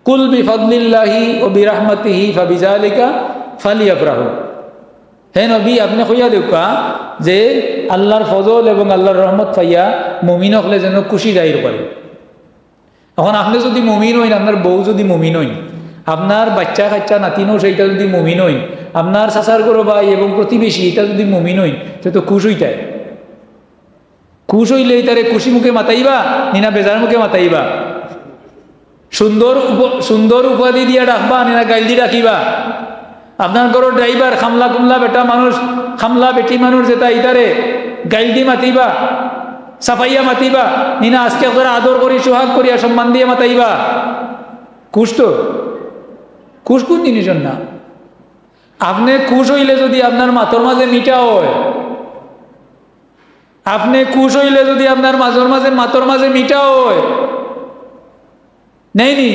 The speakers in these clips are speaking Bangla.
কুল বিফাদলিল্লাহি ওয়া বিরহমাতিহি ফাবিযালিকা ফালিয়াফরাহু। হে নবী, আপনি কইয়া দেউকা যে আল্লাহর ফজল এবং আল্লাহর রহমত পাইয়া মুমিন হলে যেন খুশি জাহির করে। এখন আপনি যদি মুমিন হইন, আপনার বউ যদি মুমিন হইন, আপনার বাচ্চা কাচ্চা নাতিনও সেইটা যদি মুমিন হইন, আপনার চাচার গরো ভাই এবং প্রতিবেশী এটা যদি মুমিন হইন, সে তো খুশ হইতায়। খুশ হইলেই তারে খুশি মুখে মাতাইবা নিনা বেজার মুখে মাতাইবা? সুন্দর উপাধি দিয়া ডাকবা নিনা গাইল দি ডাকিবা? আপনার ঘরের ড্রাইভার খামলা কুমলা বেটা মানুষ, খামলা বেটি মানুষ যেটা ইতারে গাইল দি মাতিবা, সাফাইয়া মাতিবা নিনা আজকে করে আদর করি সোহাগ করিয়া সম্মান দিয়ে মাতাইবা? খুশ তো? খুশ কোন জিনিসের না? আপনি খুশ হইলে যদি আপনার মাথর মাঝে মিঠা হয়, আপনি খুশ হইলে যদি আপনার মাথর মাঝে মিঠা হয়, নেই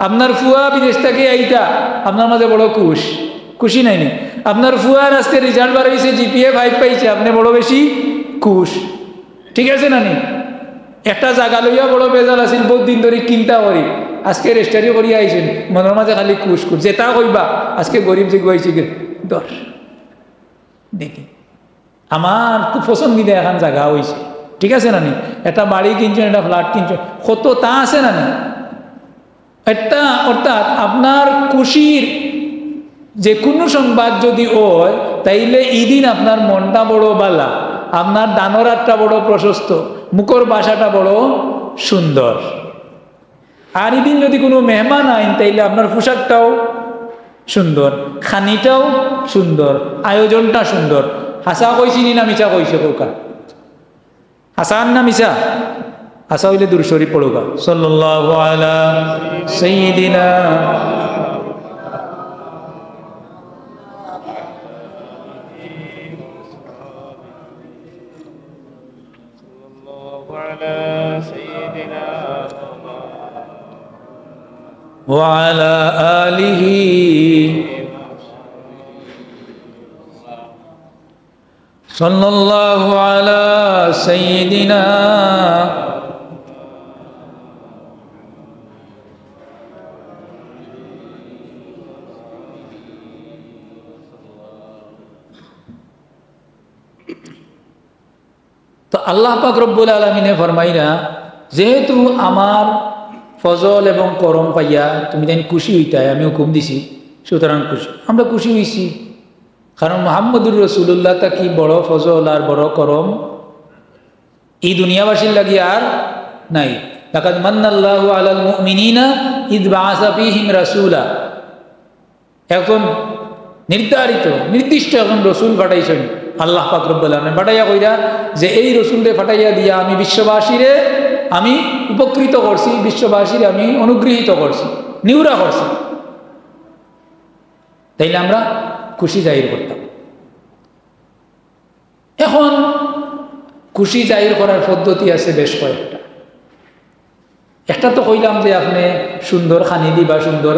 আপনার ফুয়া বিদেশ থেকে আইতা আপনার মাঝে বড় খুশি নাইনি? আপনার ফুয়ার আজকে রেজাল্ট বার হয়েছে, জিপিএ 5 পাইছে, আপনি বড় বেশি খুশ। ঠিক আছে না নি? একটা জায়গা লইয়া বড় বেজাল আছিল, বহুত দিন ধরে চিন্তা করি, আজকে রেস্টারি করিয়া আইছেন, মনের মাঝে খালি খুশ যেটা কইবা আজকে গরিব যে গুয়াইছে দর দেখি আমার খুব পছন্দিদা এখন জায়গা হয়েছে। ঠিক আছে না নি? একটা বাড়ি কিনছেন, একটা ফ্ল্যাট কিনছেন, কত তা আছে না নি? একটা অর্থাৎ আপনার খুশির যে কোনো সংবাদ যদি হয়, তাইলে এই দিন আপনার মনটা বড় বালা, আপনার দানরাতটা বড় প্রশস্ত, মুখর বাসাটা বড় সুন্দর। আর এদিন যদি কোনো মেহমান আইন, তাইলে আপনার পোশাকটাও সুন্দর, খানিটাও সুন্দর, আয়োজনটা সুন্দর। হাসা কইছি না মিছা কইছে? কৌকা হাসান না মিছা? হাসা হইলে দুরূদ শরীফ পড়ুকা, সাল্লাল্লাহু আলা সাইয়্যিদিনা ওয়া আলা আলিহি সাল্লাল্লাহু আলা সাইয়্যিদিনা তো আল্লাহ পাক রব্বুল আলামিনে ফরমাইরা, যেহেতু আমার ফজল এবং করম পাইয়া তুমি তাই খুশি হইতাই, আমি হুকুম দিছি, সুতরাং খুশি। আমরা খুশি হইছি কারণ মুহাম্মদুর রাসূলুল্লাহ তা কি বড় ফজল আর বড় করম এই দুনিয়াবাসীর লাগি আর নাই। লাকাদ মান্নাল্লাহু আলাল মুমিনিনা ইয বাআসা ফীহিম রাসূলা। এখন নির্দিষ্ট এখন রসুল পাঠাইছেন আল্লাহ পাক রব্বুল আলামিন, পাঠাইয়া কইরা যে এই রসুলরে পাঠাইয়া দিয়া আমি বিশ্ববাসীরে আমি উপকৃত করছি, বিশ্ববাসীরে আমি অনুগৃহীত করছি, নিউরা করছি। তাইলে আমরা খুশি জাহির করতাম। এখন খুশি জাহির করার পদ্ধতি আছে বেশ কয়েকটা। একটা তো কইলাম যে আপনি সুন্দর খানি দিবা, সুন্দর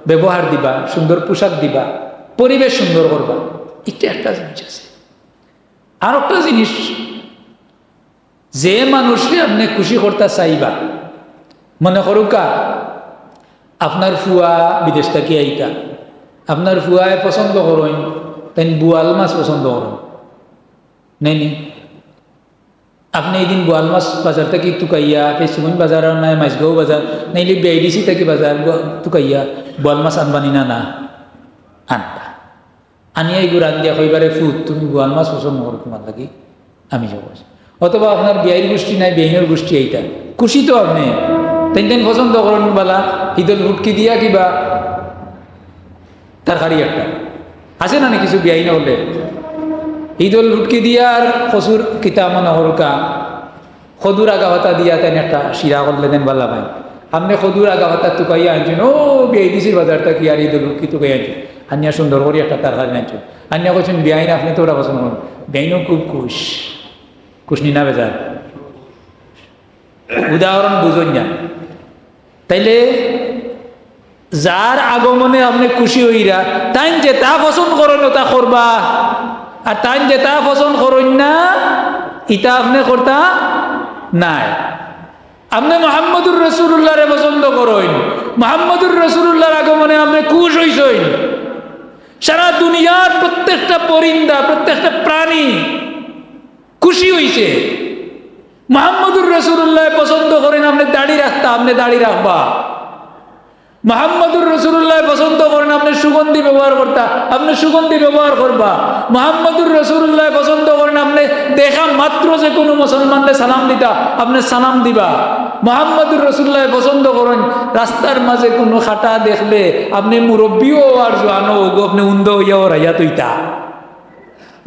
ব্যবহার দিবা, সুন্দর পোশাক দিবা, পরিবেশ সুন্দর করবা, এটা একটা জিনিস আছে। আর একটা জিনিস, যে মানুষকে আপনি খুশি করতে চাইবা, মনে করুকা আপনার ফুয়া বিদেশ থেকে আইতা, আপনার ফুয়ায় পছন্দ করেন তাই বোয়াল মাছ পছন্দ করেন নেই, আপনি এই দিন বোয়াল মাছ বাজার থেকে তুকাইয়া পেসুমন বাজার নাই মাছগাঁও বাজার নাইলে বিআইডিসি থেকে বাজার তুকাইয়া বোয়াল মাছ আনবানি না আনবা, আনিয়া এগুলো আনিয়া কইবারে ফুট তুমি বোয়াল মাছ পছন্দ করো, তোমার লাগি আমি যাব। অথবা আপনার বিয়াইর গোষ্ঠী নাই, বেহিনের গোষ্ঠী এইটা, খুশি তো আপনি তেন পছন্দ করেন বলা ঈদুল ফুটকি দিয়া কিবা তার খারি একটা আছে না কিছু বিয়াই না হলে ঈদুল ফুটকি দিয়া আর কচুর কিতা মনে হরকা সদুর আগা ভাতা দিয়া তেন একটা শিরা করলে দেন বাল্লা পাই, আপনি সদুর আগা ভাতা তুকাইয়া আনছেন, ও বিআইডিসির বাজারটা কি আর ঈদুল ফুটকি তুকাই আনছেন, আনিয়া সুন্দর করি একটা তার খারি আনছেন, আনিয়া করছেন বিয়াইন আপনি তো ওরা পছন্দ করেন, বিয়াইনও খুব খুশনি না বেজার। উদাহরণ বুঝুন না। তাইলে যার আগমনে আপনি খুশি হইরা তাই যে তা পছন্দ করেন তা করবা, আর তাই যে তা পছন্দ করেন না ইটা আপনি করতা নাই। আপনি মুহাম্মদুর রাসূলুল্লাহরে পছন্দ করেন, মুহাম্মদুর রাসূলুল্লাহর আগমনে আপনি খুশ হইছেন। সারা দুনিয়ার প্রত্যেকটা পরিন্দা, প্রত্যেকটা প্রাণী খুশি হইছে। মুহাম্মদুর রাসূলুল্লাহ পছন্দ করেন, আপনি দাড়ি রাখতা, আপনি দাড়ি রাখবা। মুহাম্মদুর রাসূলুল্লাহ পছন্দ করেন, আপনি সুগন্ধি ব্যবহার করতা, আপনি সুগন্ধি ব্যবহার করবা। মুহাম্মদুর রাসূলুল্লাহ পছন্দ করেন, আপনি দেখা মাত্র যে কোনো মুসলমানকে সালাম দিতা, আপনি সালাম দিবা। মুহাম্মদুর রাসূলুল্লাহ পছন্দ করেন, রাস্তার মাঝে কোনো খাটা দেখলে আপনি মুরব্বীও আর জোয়ানো আপনি উন্দ হইয়াও রাইয়া তৈতা।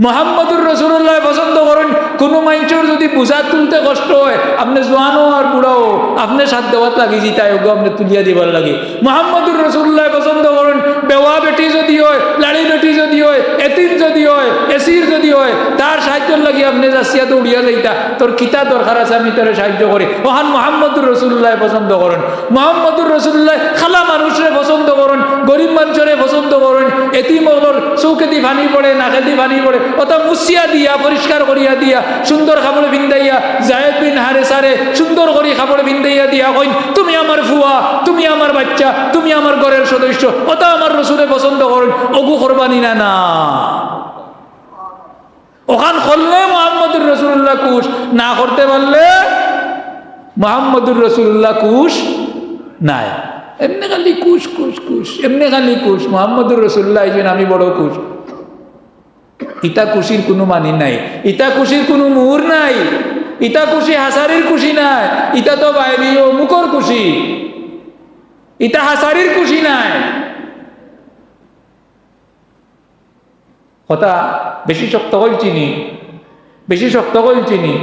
মুহাম্মদুর রাসূলুল্লাহ পছন্দ করেন, কোনো মানুষের যদি বোঝা তুলতে কষ্ট হয়, আপনি জোয়ানো আর বুড়াও আপনি সাথ দেওয়াত লাগি জিতায় আপনি তুলিয়া দিবার লাগে। মুহাম্মদুর রাসূলুল্লাহ পছন্দ করেন, বেওয়া বেটি যদি হয়, লাড়ি বেটি যদি হয়, এতিম যদি হয়, এসির যদি হয়, তার সাহায্যের লাগি আপনি যাচ্ছিয়া তো উড়িয়া যাইতা, তোর কিতা দরকার আছে আমি তার সাহায্য করি। ওহান মুহাম্মদুর রাসূলুল্লাহ পছন্দ করেন। মুহাম্মদুর রাসূলুল্লাহ খালা মানুষরে পছন্দ করেন, গরিব মানুষরে পছন্দ করেন, এতিম হলোর চৌকে দি পানি পড়ে, নাকে দি পানি পড়ে, ওটা মুছিয়া দিয়া পরিষ্কার করিয়া দিয়া সুন্দর কাপড় ভিন্দাইয়া জায়েদ বিন হারেসারে সুন্দর করে কাপড় ভিন্দাইয়া দিয়া কইন, তুমি আমার ফুয়া, তুমি আমার বাচ্চা, তুমি আমার ঘরের সদস্য, ওটা আমার রসুলে পছন্দ করেন। ওগু করবানি না না ওখান করলে মুহাম্মদুর রাসূলুল্লাহ খুশ, না করতে পারলে মুহাম্মদুর রাসূলুল্লাহ খুশ নাই। এমনি খালি খুশ খুশ খুশ, এমনি খালি খুশ। মুহাম্মদুর রাসূলুল্লাহ আইছেন, আমি বড় খুশ। ইটা খুশির কোনো মানি নাই, ইটা খুশির কোনো মুহুর নাই, ইটা খুশি হাসারির খুশি নাই, ইটা তো বাইরে মুখর খুশি, ইটা হাসারির খুশি নাই। কথা বেশি শক্ত করে চিনি, বেশি শক্ত করে চিনি।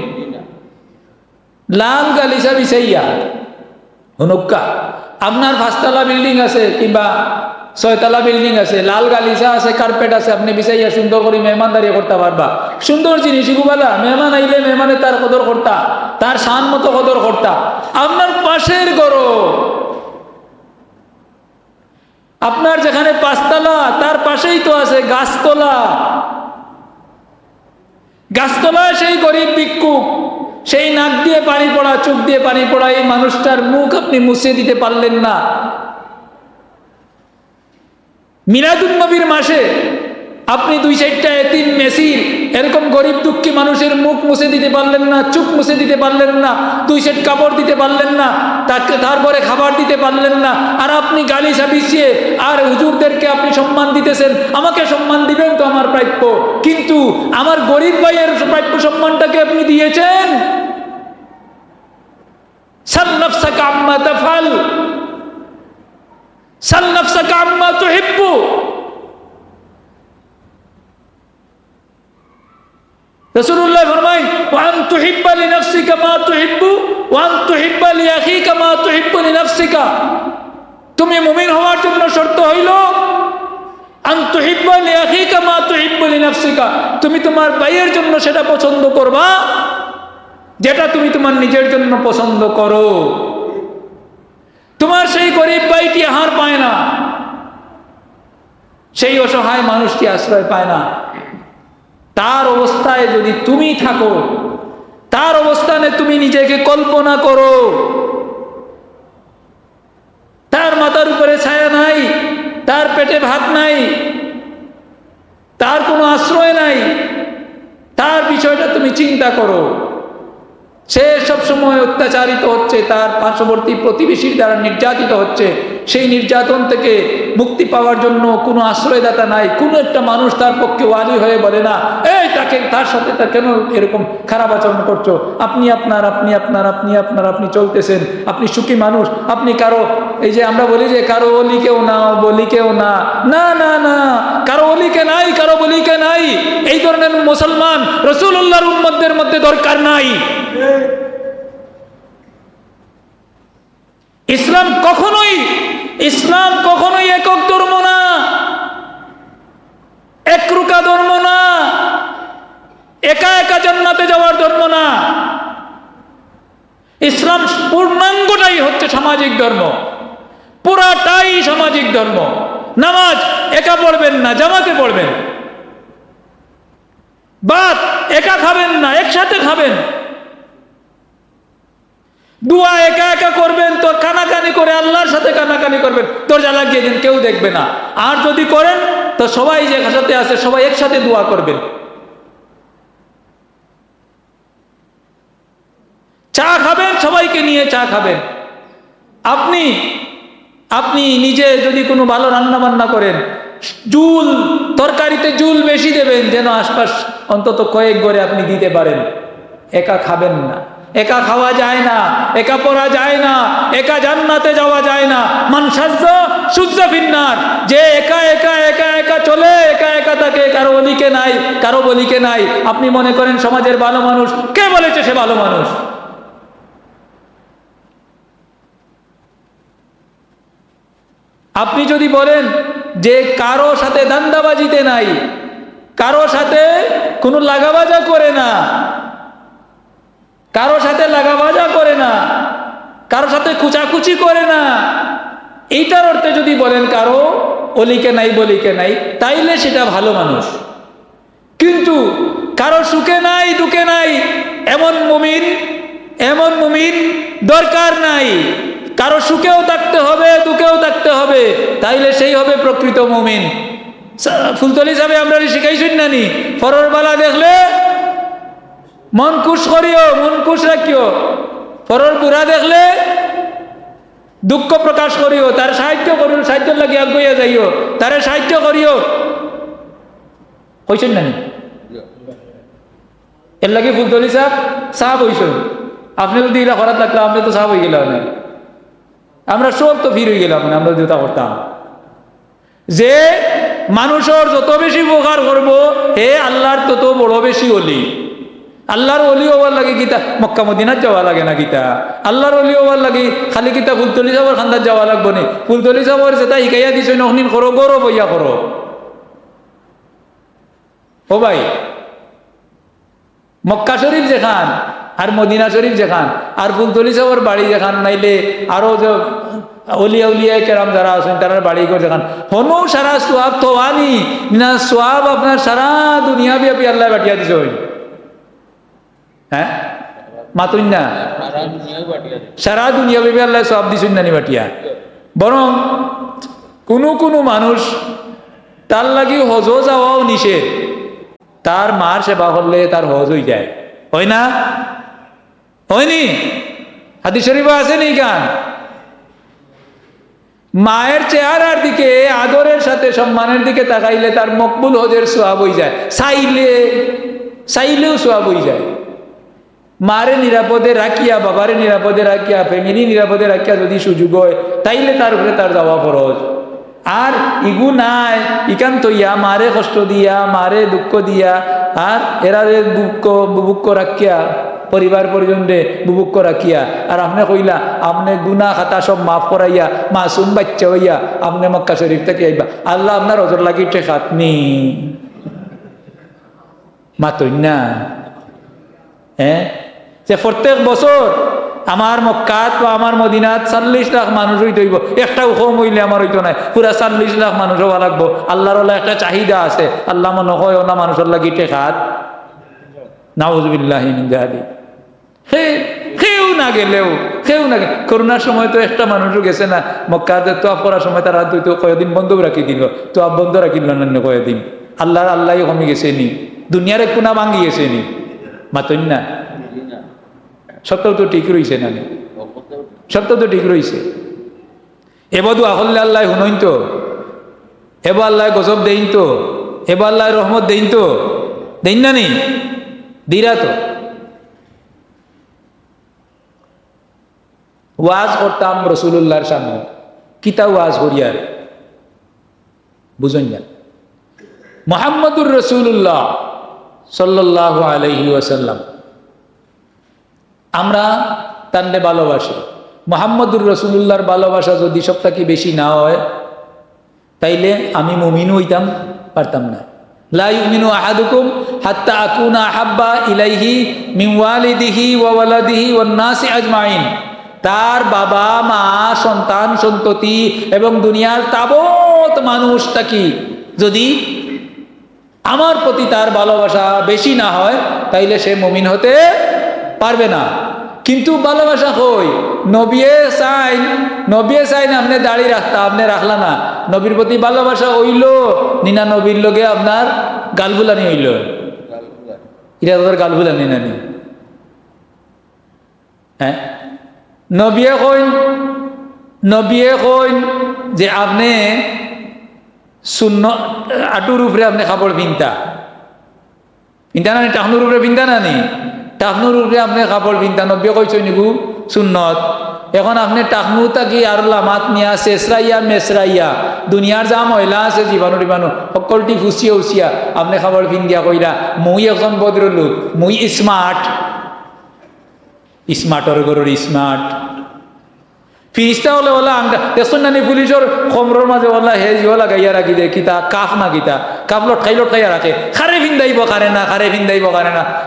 লাল গালিচা বিছাইয়া হনুক্কা, আপনার 5 তলা বিল্ডিং আছে কিংবা 6 তলা বিল্ডিং আছে, লাল গালিচা আছে, কার্পেট আছে, আপনি বিছাইয়া সুন্দর করে মেহমানদারি করতে পারবা। সুন্দর জিনিস এগুলা, মেহমান আইলে মেহমানে তার কদর করতা, তার শান মতো কদর করতা। আপনার পাশের ঘর, আপনার যেখানে 5 তলা তার পাশেই তো আছে গাছতলা, গাছতলায় সেই গরিব ভিক্ষুক, সেই নাক দিয়ে পানি পড়া, চোখ দিয়ে পানি পড়া এই মানুষটার মুখ আপনি মুছে দিতে পারলেন না। মিলাদুন নবীর মাসে আপনি 2-4টা এতিম মেসির এরকম গরিব দুঃখী মানুষের মুখ মুছে দিতে পারলেন না, চোখ মুছে দিতে পারলেন না, 2 সেট কাপড় দিতে পারলেন না, তারপরে খাবার দিতে পারলেন না। আর আপনি গালিচা বিছিয়ে আর হুজুরদেরকে আপনি সম্মান দিতেছেন, আমাকে সম্মান দিবেন তো আমার প্রাপ্য, কিন্তু আমার গরিব ভাইয়ের প্রাপ্য সম্মানটাকে আপনি দিয়েছেন। সাল নাফসাকা আম্মা তাফআল, সাল নাফসাকা আম্মা তুহিব্বু। রাসূলুল্লাহ ফরমায়, ওয়া আন তুহিব্বা লিনাফসিকা মা তুহিব্বু ওয়া আন তুহিব্বা লিআখিকা মা তুহিব্বু লিনাফসিকা। তুমি মুমিন হওয়ার জন্য শর্ত হইল আন তুহিব্বা লিআখিকা মা তুহিব্বু লিনাফসিকা, তুমি তোমার ভাইয়ের জন্য সেটা পছন্দ করবা যেটা তুমি তোমার নিজের জন্য পছন্দ করো। তোমার সেই গরিব ভাইটি আহার পায় না, সেই অসহায় মানুষটি আশ্রয় পায় না, তার অবস্থায় যদি তুমি থাকো, তার অবস্থানে তুমি নিজেকে কল্পনা করো, তার মাথার উপরে ছায়া নাই, তার পেটে ভাত নাই, তার কোনো আশ্রয় নাই, তার বিষয়টা তুমি চিন্তা করো। সে সবসময় অত্যাচারিত হচ্ছে, তার পার্শ্ববর্তী প্রতিবেশীর দ্বারা নির্যাতিত হচ্ছে, সেই নির্যাতন থেকে মুক্তি পাওয়ার জন্য কোনো আশ্রয়দাতা নাই, কোনো একটা মানুষ তার পক্ষে ওয়ালি হয়ে বলে না, এই তাকে, তার সাথে তা কেন এরকম খারাপ আচরণ করছো, আপনি আপনার আপনি আপনার আপনি আপনার আপনি চলতেছেন, আপনি সুখী মানুষ, আপনি কারো, এই যে আমরা বলি যে কারো অলিকেও না বলিকেও না, না না না, কারো অলিকে নাই, কারো বলিকে নাই, এই ধরনের মুসলমান রাসূলুল্লাহর উম্মতদের মধ্যে দরকার নাই। ইসলাম কখনোই একক ধর্ম না, একরুকা ধর্ম না, একা একা জান্নাতে যাওয়ার ধর্ম না। ইসলাম পূর্ণাঙ্গটাই হচ্ছে সামাজিক ধর্ম, পুরাটাই সামাজিক ধর্ম। নামাজ একা পড়বেন না, জামাতে পড়বেন। ভাত একা খাবেন না, একসাথে খাবেন। দোয়া একা একা করবেন, তো কানাকানি করে আল্লাহর সাথে কানাকানি করবেন, দরজা লাগিয়ে দেন, কেউ দেখবে না। আর যদি করেন তো সবাই যে একসাথে আছে সবাই একসাথে দোয়া করবেন। চা খাবেন, সবাইকে নিয়ে চা খাবেন। আপনি আপনি নিজে যদি কোনো ভালো রান্না বান্না করেন, জুল তরকারিতে জুল বেশি দেবেন, যেন আশপাশ অন্তত কয়েক ঘরে আপনি দিতে পারেন। একা খাবেন না, একা খাওয়া যায় না, একা পড়া যায় না, একা জান্নাতে যাওয়া যায় না। মান সাজ্জা সুজ্জা ফিন্নার, যে একা একা একা একা চলে, একা একা থাকে, কারো বলিকে নাই, কারো বলিকে নাই। আপনি মনে করেন সমাজের ভালো মানুষ, কে বলেছে সে ভালো মানুষ? আপনি যদি বলেন যে কারো সাথে দান্দাবাজিতে নাই, কারো সাথে কোনো লাগাবাজা করে না, কারো সাথে লাগাবাজা করে না, কারো সাথে কুচাকুচি করে না, এইটার অর্থে যদি বলেন কারো অলিকে নাই বলিকে নাই, তাইলে সেটা ভালো মানুষ। কিন্তু কারো সুখে নাই দুঃখে নাই এমন মুমিন দরকার নাই। কারো সুখেও থাকতে হবে, দুঃখেও থাকতে হবে, তাইলে সেই হবে প্রকৃত মুমিন। ফুলতলি সাহেব আমরা শিখাইছেন নানি, ফরর বালা দেখলে মন খুশ করিও, মন খুশ রাখিও। ফরর বুড়া দেখলে দুঃখ প্রকাশ করিও, তার সাহায্য করিও, সাহায্য লাগে আগুয়া যাইও, তারে সাহায্য করিও। কইছেন নানি? এর লাগে ফুলতলি সাহাব হইছেন। আপনি যদি এটা করার থাকলে আপনি তো সাহাব হয়ে গেলাম না, আমরা সব তো ফির হয়ে গেলাম না। আমরা যেটা করতাম যে মানুষের যত বেশি উপকার করবো, হে আল্লাহর তত বড় বেশি অলি। আল্লাহর অলি হওয়ার লাগে গীতা মক্কা মদিনার যাওয়া লাগে না, গীতা আল্লাহর অলি হওয়ার লাগে খালি গীতা ফুলতলি সাহেবের খান্দার যাওয়া লাগবো না। ফুলতলি সাহেবের যেটা শিখাইয়া দিছে নখনিন করো, গরো বইয়া করো। ও ভাই, মক্কা শরীফ যেখান আর মদিনা শরীফ যেখান আর ফুলতলি সাহেবের বাড়ি যেখান, নাইলে আরো যে অলিয়া উলিয়া কেরাম যারা আছেন তারা বাড়ি করে যেখান, হনু সারা সোয়াব তো আনি না, সোয়াব আপনার সারা দুনিয়া ব্যাপী আল্লাহ বাটিয়া দিছে। হ্যাঁ মাতুন না, সারা দুনিয়া ব্যাপী আল্লাহ সোয়াব দিছেন নানি বাটিয়া। বরং কোনো মানুষ তার লাগি হজ যাওয়াও নিষেধ, তার মার সেবা করলে তার হজ হয়ে যায়, হয় না? হয়নি? হাদিস শরীফে আছে নি গান? মায়ের চেহারার দিকে আদরের সাথে সম্মানের দিকে তাকাইলে তার মকবুল হজের সোয়াব হয়ে যায়, চাইলেও সোয়াব হয়ে যায়। মারে নিরাপদে রাখিয়া, বাবারে নিরাপদে রাখিয়া, ফ্যামিলি নিরাপদে রাখিয়া যদি সুযোগ হয়, তাইলে তার উপরে তার যাওয়া ফরজ। আর ইগু নাই, ইকান তৈয়া মারে কষ্ট দিয়া, মারে দুঃখ দিয়া, আর এরারে বুভুক্ষ রাখিয়া, পরিবার পরিজনরে বুভুক্ষ রাখিয়া, আর আপনি কইলা আপনি গুনা খাতা সব মাফ করাইয়া মাসুম বাচ্চা হইয়া আপনি মক্কা শরীফ থেকে আইবা, আল্লাহ আপনার হজর লাগি ঠেকাতনি মাতই না। হ্যাঁ, যে প্রত্যেক বছর আমার মক্কাত বা আমার মদিনাত 40 লাখ মানুষ হইতে হইব, একটা কম হইলে আমার হইতো না, পুরা 40 লাখ মানুষ হওয়া লাগবো। আল্লাহর একটা চাহিদা আছে, আল্লাহ মনে হয় না মানুষের লাগি ঠেকাত। নাউযুবিল্লাহি মিন যালিক। কেউ না গেলেও করোনার সময় তো একটা মানুষও গেছে না মক্কাতে তোয়াফ করার সময়, তারা তো কয়েকদিন বন্ধ রাখি দিল, তোয়াফ বন্ধ রাখিল না কয়েকদিন। আল্লাহ কমে গেছে নি, দুনিয়ার কোনা ভাঙ্গি গেছে নি, মাতন না। সত্য তো ঠিক রয়েছে না, সত্য তো ঠিক রয়েছে। এবার দোয়া করলে আল্লাহ শুনইন তো, এবার আল্লাহ গজব দেইন তো, এবার আল্লাহ রহমত দেইন তো, দেন না নি? দিরা তো। ওয়াজ করতাম রসুল্লাহর সামনে, কিতা ওয়াজ করিয়ার বুঝুন না। মুহাম্মদুর রাসূলুল্লাহ সাল্লাল্লাহু আলাইহি ওয়াসাল্লাম আমরা তান্ডে ভালোবাসি। মুহাম্মদুর রাসূলুল্লাহর ভালোবাসা যদি সবথেকে বেশি না হয়, তাইলে আমি মুমিন হইতাম পারতাম না। লা ইউমিনু আহাদুকুম হাত্তা আকুনা আহাব্বা ইলাইহি মিন ওয়ালিদিহি ওয়া ওয়ালাদিহি ওয়ান নাসি আজমাইন। তার বাবা মা সন্তান সন্ততি এবং দুনিয়ার তাবৎ মানুষটাকে যদি আমার প্রতি তার ভালোবাসা বেশি না হয়, তাইলে সে মুমিন হতে পারবে না। কিন্তু ভালোবাসা কই নবিয়ে চাইন আপনি দাড়ি রাখতা আপনি রাখলা না নবীর প্রতি ভালোবাসা হইল নিনা নবীর লগে আপনার গালবুলানি হইল এটা তোদের গালবুলানি নানি হ্যাঁ নবিয়ে কইন যে আপনি শূন্য আটুর উপরে আপনি কাপড় পিনতা না টাকনুর উপরে পিনতা না নি টাকনুর উপরে আপনি কাপড় পিনতা নবিয়ে কইছ নিগু সুন্নত এখন আপনি টাকনু থাকি আর লামাত নিয়া শেষরাইয়া মেসরাইয়া দুনিয়ার যা মহিলা আছে জীবাণু টিবাণু সকলটি ফুসিয়া উচিয়া আপনি খাবার পিন দিয়া কইরা মুই একজন ভদ্রলোক মুই স্মার্টর গরুর স্মার্ট ফিরিস্তা হলে ওলা আংটা দেখুন নানি পুলিশের খমরের মাঝে ওলা হেজ ওলা গাইয়া রাখি দে কিতা কাফ না কিতা কাপ লটকাইয়া রাখে খারে ভিন্দাইব কারে না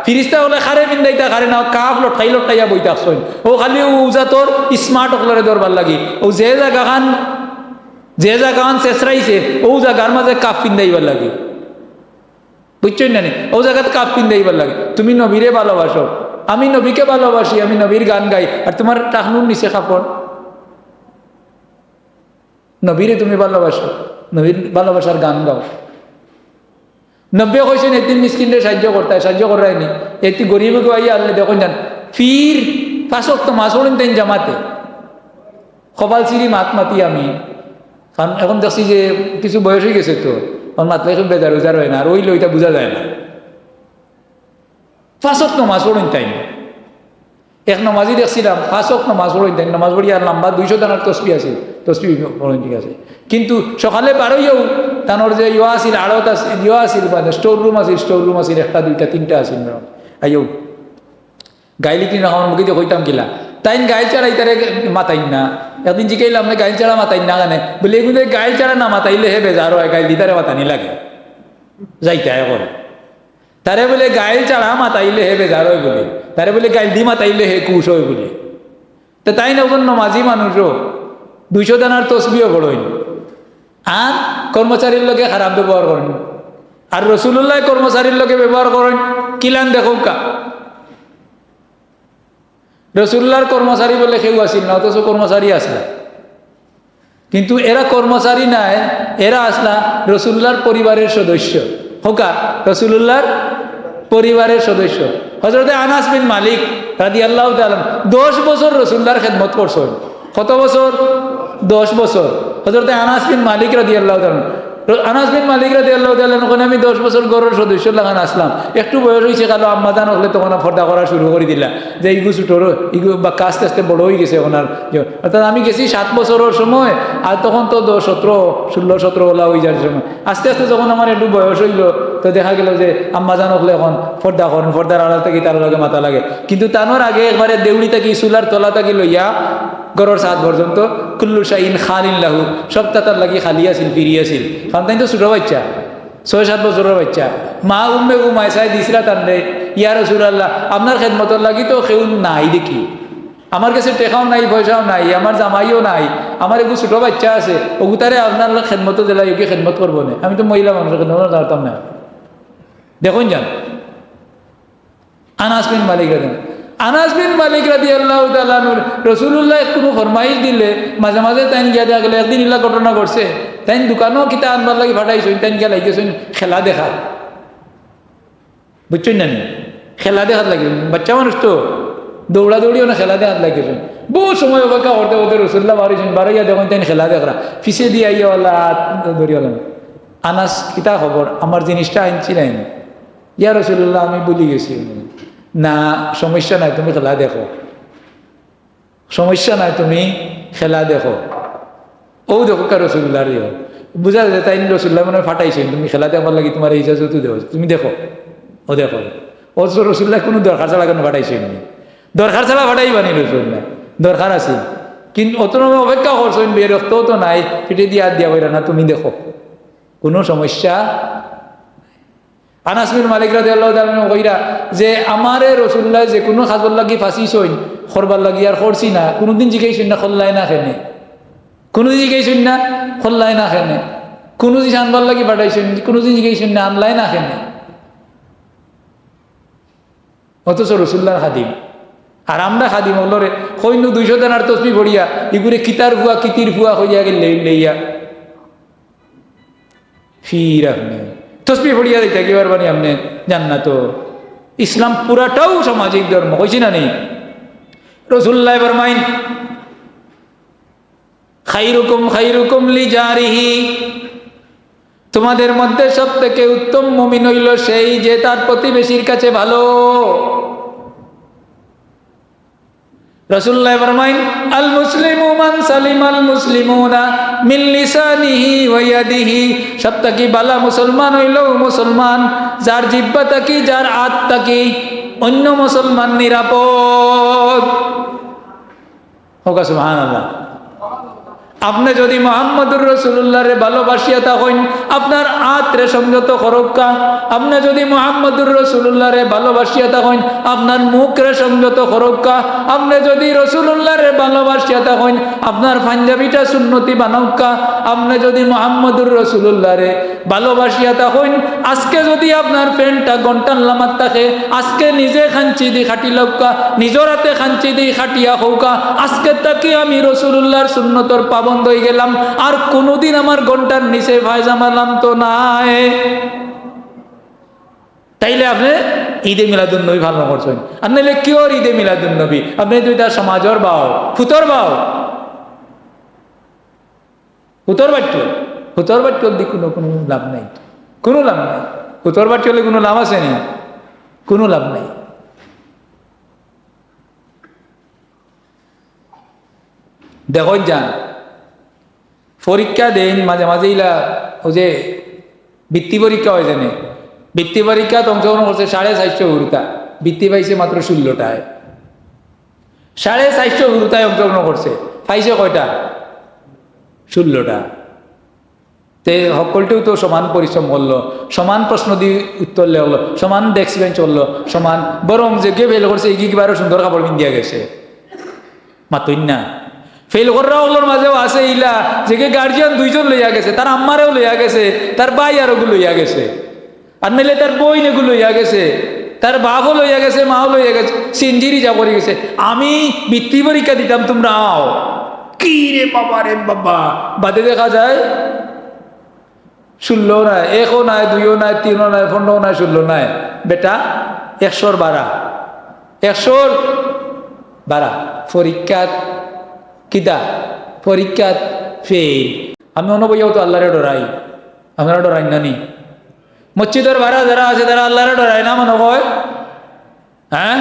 ফিরিস্তা হলে খারে ভিন্দাইতা কারে না কাপ লটকাইয়া বইতা আসছেন ও খালি উজা তোর স্মার্ট হকলরে দরবার লাগি ও যে জায়গাখান চেঁচরাইছে ও জায়গার মাঝে কাপ পিন্দাইবার লাগে বুঝছেন না ও জায়গাতে কাপ পিন্দাইবার লাগে তুমি নবীরে ভালোবাসো আমি নবীকে ভালোবাসি আমি নবীর গান গাই আর তোমার টাকনুর নিচে কাপড় নবীরে তুমি ভালোবাসো নবীর ভালোবাসার গান গাও নব্বে কইছেন একদিন মিসকিনরে সাহায্য করায়নি একটি গরিব গাইয়া আল্লাহ দেখুন যান ফির ফাঁসক তো মাসুলেন তেন জামাতে কপাল চিরি মাতি আমি কারণ এখন দেখছি যে কিছু বয়স হয়ে গেছে তো আমার মাতলে খুব বেজার উজার হয় না আর ওই লইটা বোঝা যায় না ফাঁসক তো মাসুলেন তাই এক নমাজি দেখছিলাম ফাঁসক নমাজ পড়েন তাই নমাজ পড়ি আর লম্বা 200 দানার তসবি আছিল তসবি পড়েন ঠিক আছে কিন্তু সকালে পারইও তানোর যে আছিল আড়ত আছিল মানে স্টোর রুম আছিল 1টা 2টা 3টা আছিল আইও গাইলি কিনা আমার মুখে কইতাম গিলা তাই গাইল চাড়া ইতারে মাতাইন না একদিন জিকাইলাম না গাইল চাড়া মাতাইন না কেন বলে এগুলো গাইল চাড়া না মাতাইলে হে বেজার হয় গাইল দিতারে মাতানি লাগে যাইতে এখন তারে বলে গাইল চাড়া মাতাইলে হে বেজার হয় বলে তারে বলে গাইল দি মাতাইলে হে কুশ হয় বলে তো তাই না ওজন নমাজি মানুষও 200 দানার তসবিও পড়েন আর কর্মচারীর লোকে খারাপ ব্যবহার করেন আর রসুল্লাহ কর্মচারীর লোকে ব্যবহার করেন কিলান দেখো কা রসুল্লাহর কর্মচারী বলে কেউ আসিল না অথচ কর্মচারী আসলা কিন্তু এরা কর্মচারী নাই এরা আসলা রসুল্লাহর পরিবারের সদস্য হোকা রসুল্লাহর পরিবারের সদস্য হযরতে আনাস বিন মালিক রাদিয়াল্লাহু তাআলা 10 বছর রসুল্লাহর খেদমত করছেন কত বছর 10 বছর হযরতে আনাস বিন মালিক রাদিয়াল্লাহু তাআলা ওখানে আমি 10 বছর ঘরের সদস্য লাগান আসলাম একটু বয়স হয়েছে কালো আম্মাজান হলে তখন ফর্দা করা শুরু করে দিলা যে ইগু ছোটোর ইগু বা আস্তে আস্তে বড় হয়ে গেছে ওনার অর্থাৎ আমি গেছি 7 বছরের সময় আর তখন তো 16-17 ওলা হয়ে যাওয়ার সময় আস্তে আস্তে যখন আমার একটু বয়স হইল তো দেখা গেল যে আম্মাজান হলে এখন ফর্দা করেন ফর্দার আড়াল থেকে তার লগে মাথা লাগে কিন্তু তানোর আগে একবারে দেউড়ি থাকি চুলার তলা থাকি লইয়া গরর সাত পর্যন্ত কুল্লু শাইন খালিল্লাহু সবটা তার লাগি খালি আছিল ফিরি আছিল কারণ তাই তো ছোটো বাচ্চা 6-7 বছরের বাচ্চা মা উম্মে ঘুমায় চাই দিছিলা তার নেই ইয়া রাসূলুল্লাহ আপনার খেদমতর লাগি তো কেউ নাই দেখি আমার কাছে টেকাও নাই পয়সাও নাই আমার জামাইও নাই আমার এগুলো ছোটো বাচ্চা আছে ওগুতারে আপনার খেদমত দিলা ওকে খেদমত করবো না আমি তো মহিলা মানুষের খেদমত জানতাম না দেখুন যান আনাস বিন মালিক রাদিয়াল্লাহু তাআলা রাসূলুল্লাহ কোনো ফরমাইশ দিলে মাঝে মাঝে তাই গিয়া দেখা গেলে একদিন ইলা ঘটনা ঘটছে তাই দোকানও কিতা আনবার লাগি ফাটাইছেন তাই গিয়া লাগিয়েছেন খেলা দেখা বুঝছেন না খেলা দেখাত লাগে বাচ্চা মানুষ তো দৌড়াদৌড়িও না খেলা দেখাত লাগিয়েছেন বহু সময় অপেক্ষা করতে করতে রাসূলুল্লাহ বাড়াইয়া দেখুন তাই খেলা দেখা ফিসে দিয়ে আইয়াওয়ালা ধরিয়ালাম আনাস কিতা খবর আমার জিনিসটা আনছি নাই ইয়া রাসূলুল্লাহ আমি ভুলে গেছি না সমস্যা নাই তুমি খেলা দেখো সমস্যা নাই তুমি খেলা দেখো ও দেখো কার রসুল্লাহ বুঝা যায় তাই রসুল্লাহ মানে ফাটাইছেন তুমি খেলা দেখার লাগে তোমার ইজাজতও দেবো তুমি দেখো ও দেখো ও রসুল্লাহ কোনো দরকার ছাড়া কেন ফাটাইছেন দরকার ছাড়া ফাটাইবানি রসুল্লাহ দরকার আছে কিন্তু অত অপেক্ষা করছেন বিয়ে রক্তও তো নাই ফিটে দিয়ে হাত দিয়া বইরা না তুমি দেখো কোনো সমস্যা আনাস বিন মালিক রাদিয়াল্লাহু তাআলা কইরা যে আমারে রাসূলুল্লাহ যে কোনো খাজর লাগি ফাঁসিছইন করবার লাগি আর করছি না কোনোদিন জিজ্ঞাসা না খল্লাই না খেনে কোনোদিন জিজ্ঞাসা না খল্লাই না খেনে কোনো জিনিস আনবার লাগি পাঠাইছেন কোনোদিন জিজ্ঞাসা না আনলাই না খেনে অথচ রাসূলুল্লাহর খাদিম আর আমরা খাদিম হলরে সৈন্য 200 দানার তসবি ভরিয়া এগুলি কিতার ভুয়া কিতির ভুয়া হইয়া গেলে লইয়া ফির আপনি তসবি ভরিয়া দিতে কি পারবানি আপনি জান্নাত। ইসলাম পুরাটাও সামাজিক ধর্ম, কইছি না নেই? রাসূলুল্লাহ ফরমাইন খাইরুকুম খাইরুকুম লিজারিহি, তোমাদের মধ্যে সবথেকে উত্তম মুমিন হইল সেই যে তার প্রতিবেশীর কাছে ভালো। রাসূলুল্লাহ ফরমাইন আল মুসলিমু মান সালিমাল মুসলিমুনা মিন লিসানিহি ওয়া ইয়াদিহি, সবথেকে ভালো মুসলমান হইল মুসলমান যার জিহ্বা থাকি যার হাত থাকি অন্য মুসলমান নিরাপদ। হোক সুবহানাল্লাহ। আপনি যদি মুহাম্মদুর রাসূলুল্লাহরে ভালোবাসিয়া থাকেন আপনার আত্রে সংযত করক্কা। আপনি যদি মুহাম্মদুর রাসূলুল্লাহরে ভালোবাসিয়া থাকেন আপনার মুখরে সংযত করক্কা। আপনি যদি রাসূলুল্লাহরে ভালোবাসিয়া থাকেন আপনার পাঞ্জাবিটা সুন্নতি বানাউকা। আপনি যদি মুহাম্মদুর রাসূলুল্লাহরে ভালোবাসিয়া থাকেন আজকে যদি আপনার প্যান্টটা গন্টান লামাত থাকে আজকে নিজে খাঞ্চি দি খাটি লক্কা, নিজের হাতে খাঞ্চি দি খাটিয়া হৌকা। আজকে তাকে আমি রাসূলুল্লাহর সুন্নতর পাবন হয়ে গেলাম, আর কোনোদিন আমার ঘন্টার নিচে পায়জামা নামতো নাই। তাইলে আপনি ঈদে মিলাদুন নবী ভালো করছেন, আর নাইলে কিওর ঈদে মিলাদুন নবী? আপনি দুইটা সমাজের বাও ফুতর বাও ফুতর বাট্য ফুতর বাট্য দিক কোনো লাভ নাই, কোনো লাভ নাই। ফুতর বাট্য হলে কোনো লাভ আছে নি? কোনো লাভ নাই। দেখো যান পরীক্ষা দেন মাঝে মাঝে ইলা ও যে বৃত্তি পরীক্ষা হয় জানে, বৃত্তি পরীক্ষা অংশগ্রহণ করছে 450 হুরুতা, বৃত্তি পাইছে মাত্র 16টায়। 450 হুরুতায় অংশগ্রহণ করছে, পাইছে কয়টা? 16টা। তে সকলটিও তো সমান পরিশ্রম করলো, সমান প্রশ্ন দিয়ে উত্তর লেখলো, সমান ডেস্ক বেঞ্চ করলো, সমান। বরং যে কে ফেল করছে এগিবারও সুন্দর কাপড় পিন্দিয়া গেছে মাতই না। ফেল করা ওগুলোর মাঝেও আছে ইলা যে গার্জিয়ান 2জন লইয়া গেছে, তার আম্মারেও লইয়া গেছে, তার ভাই আর ওগুলো লইয়া গেছে, আর নাইলে তার বই এগুলো লইয়া গেছে, তার বাপও লইয়া গেছে, মাও লইয়া গেছে, সিঞ্জিরি যা করে গেছে। আমি বৃত্তি পরীক্ষা দিতাম তোমরা আও কি রে বাবা রে বাবা। বাদে দেখা যায় 16 নাই, 1ও নাই, 2ও নাই, 3ও নাই, 15ও নাই, 16 নাই। বেটা 100 12 100 12 পরীক্ষাত কিতা পরীক্ষাত ফেল। আমি অনবইয়াও তো আল্লাহরে ডরাই, আমরা ডরাই না নি? মসজিদের ভাড়া যারা আছে তারা আল্লাহরে ডরায় না মনে হয়? হ্যাঁ,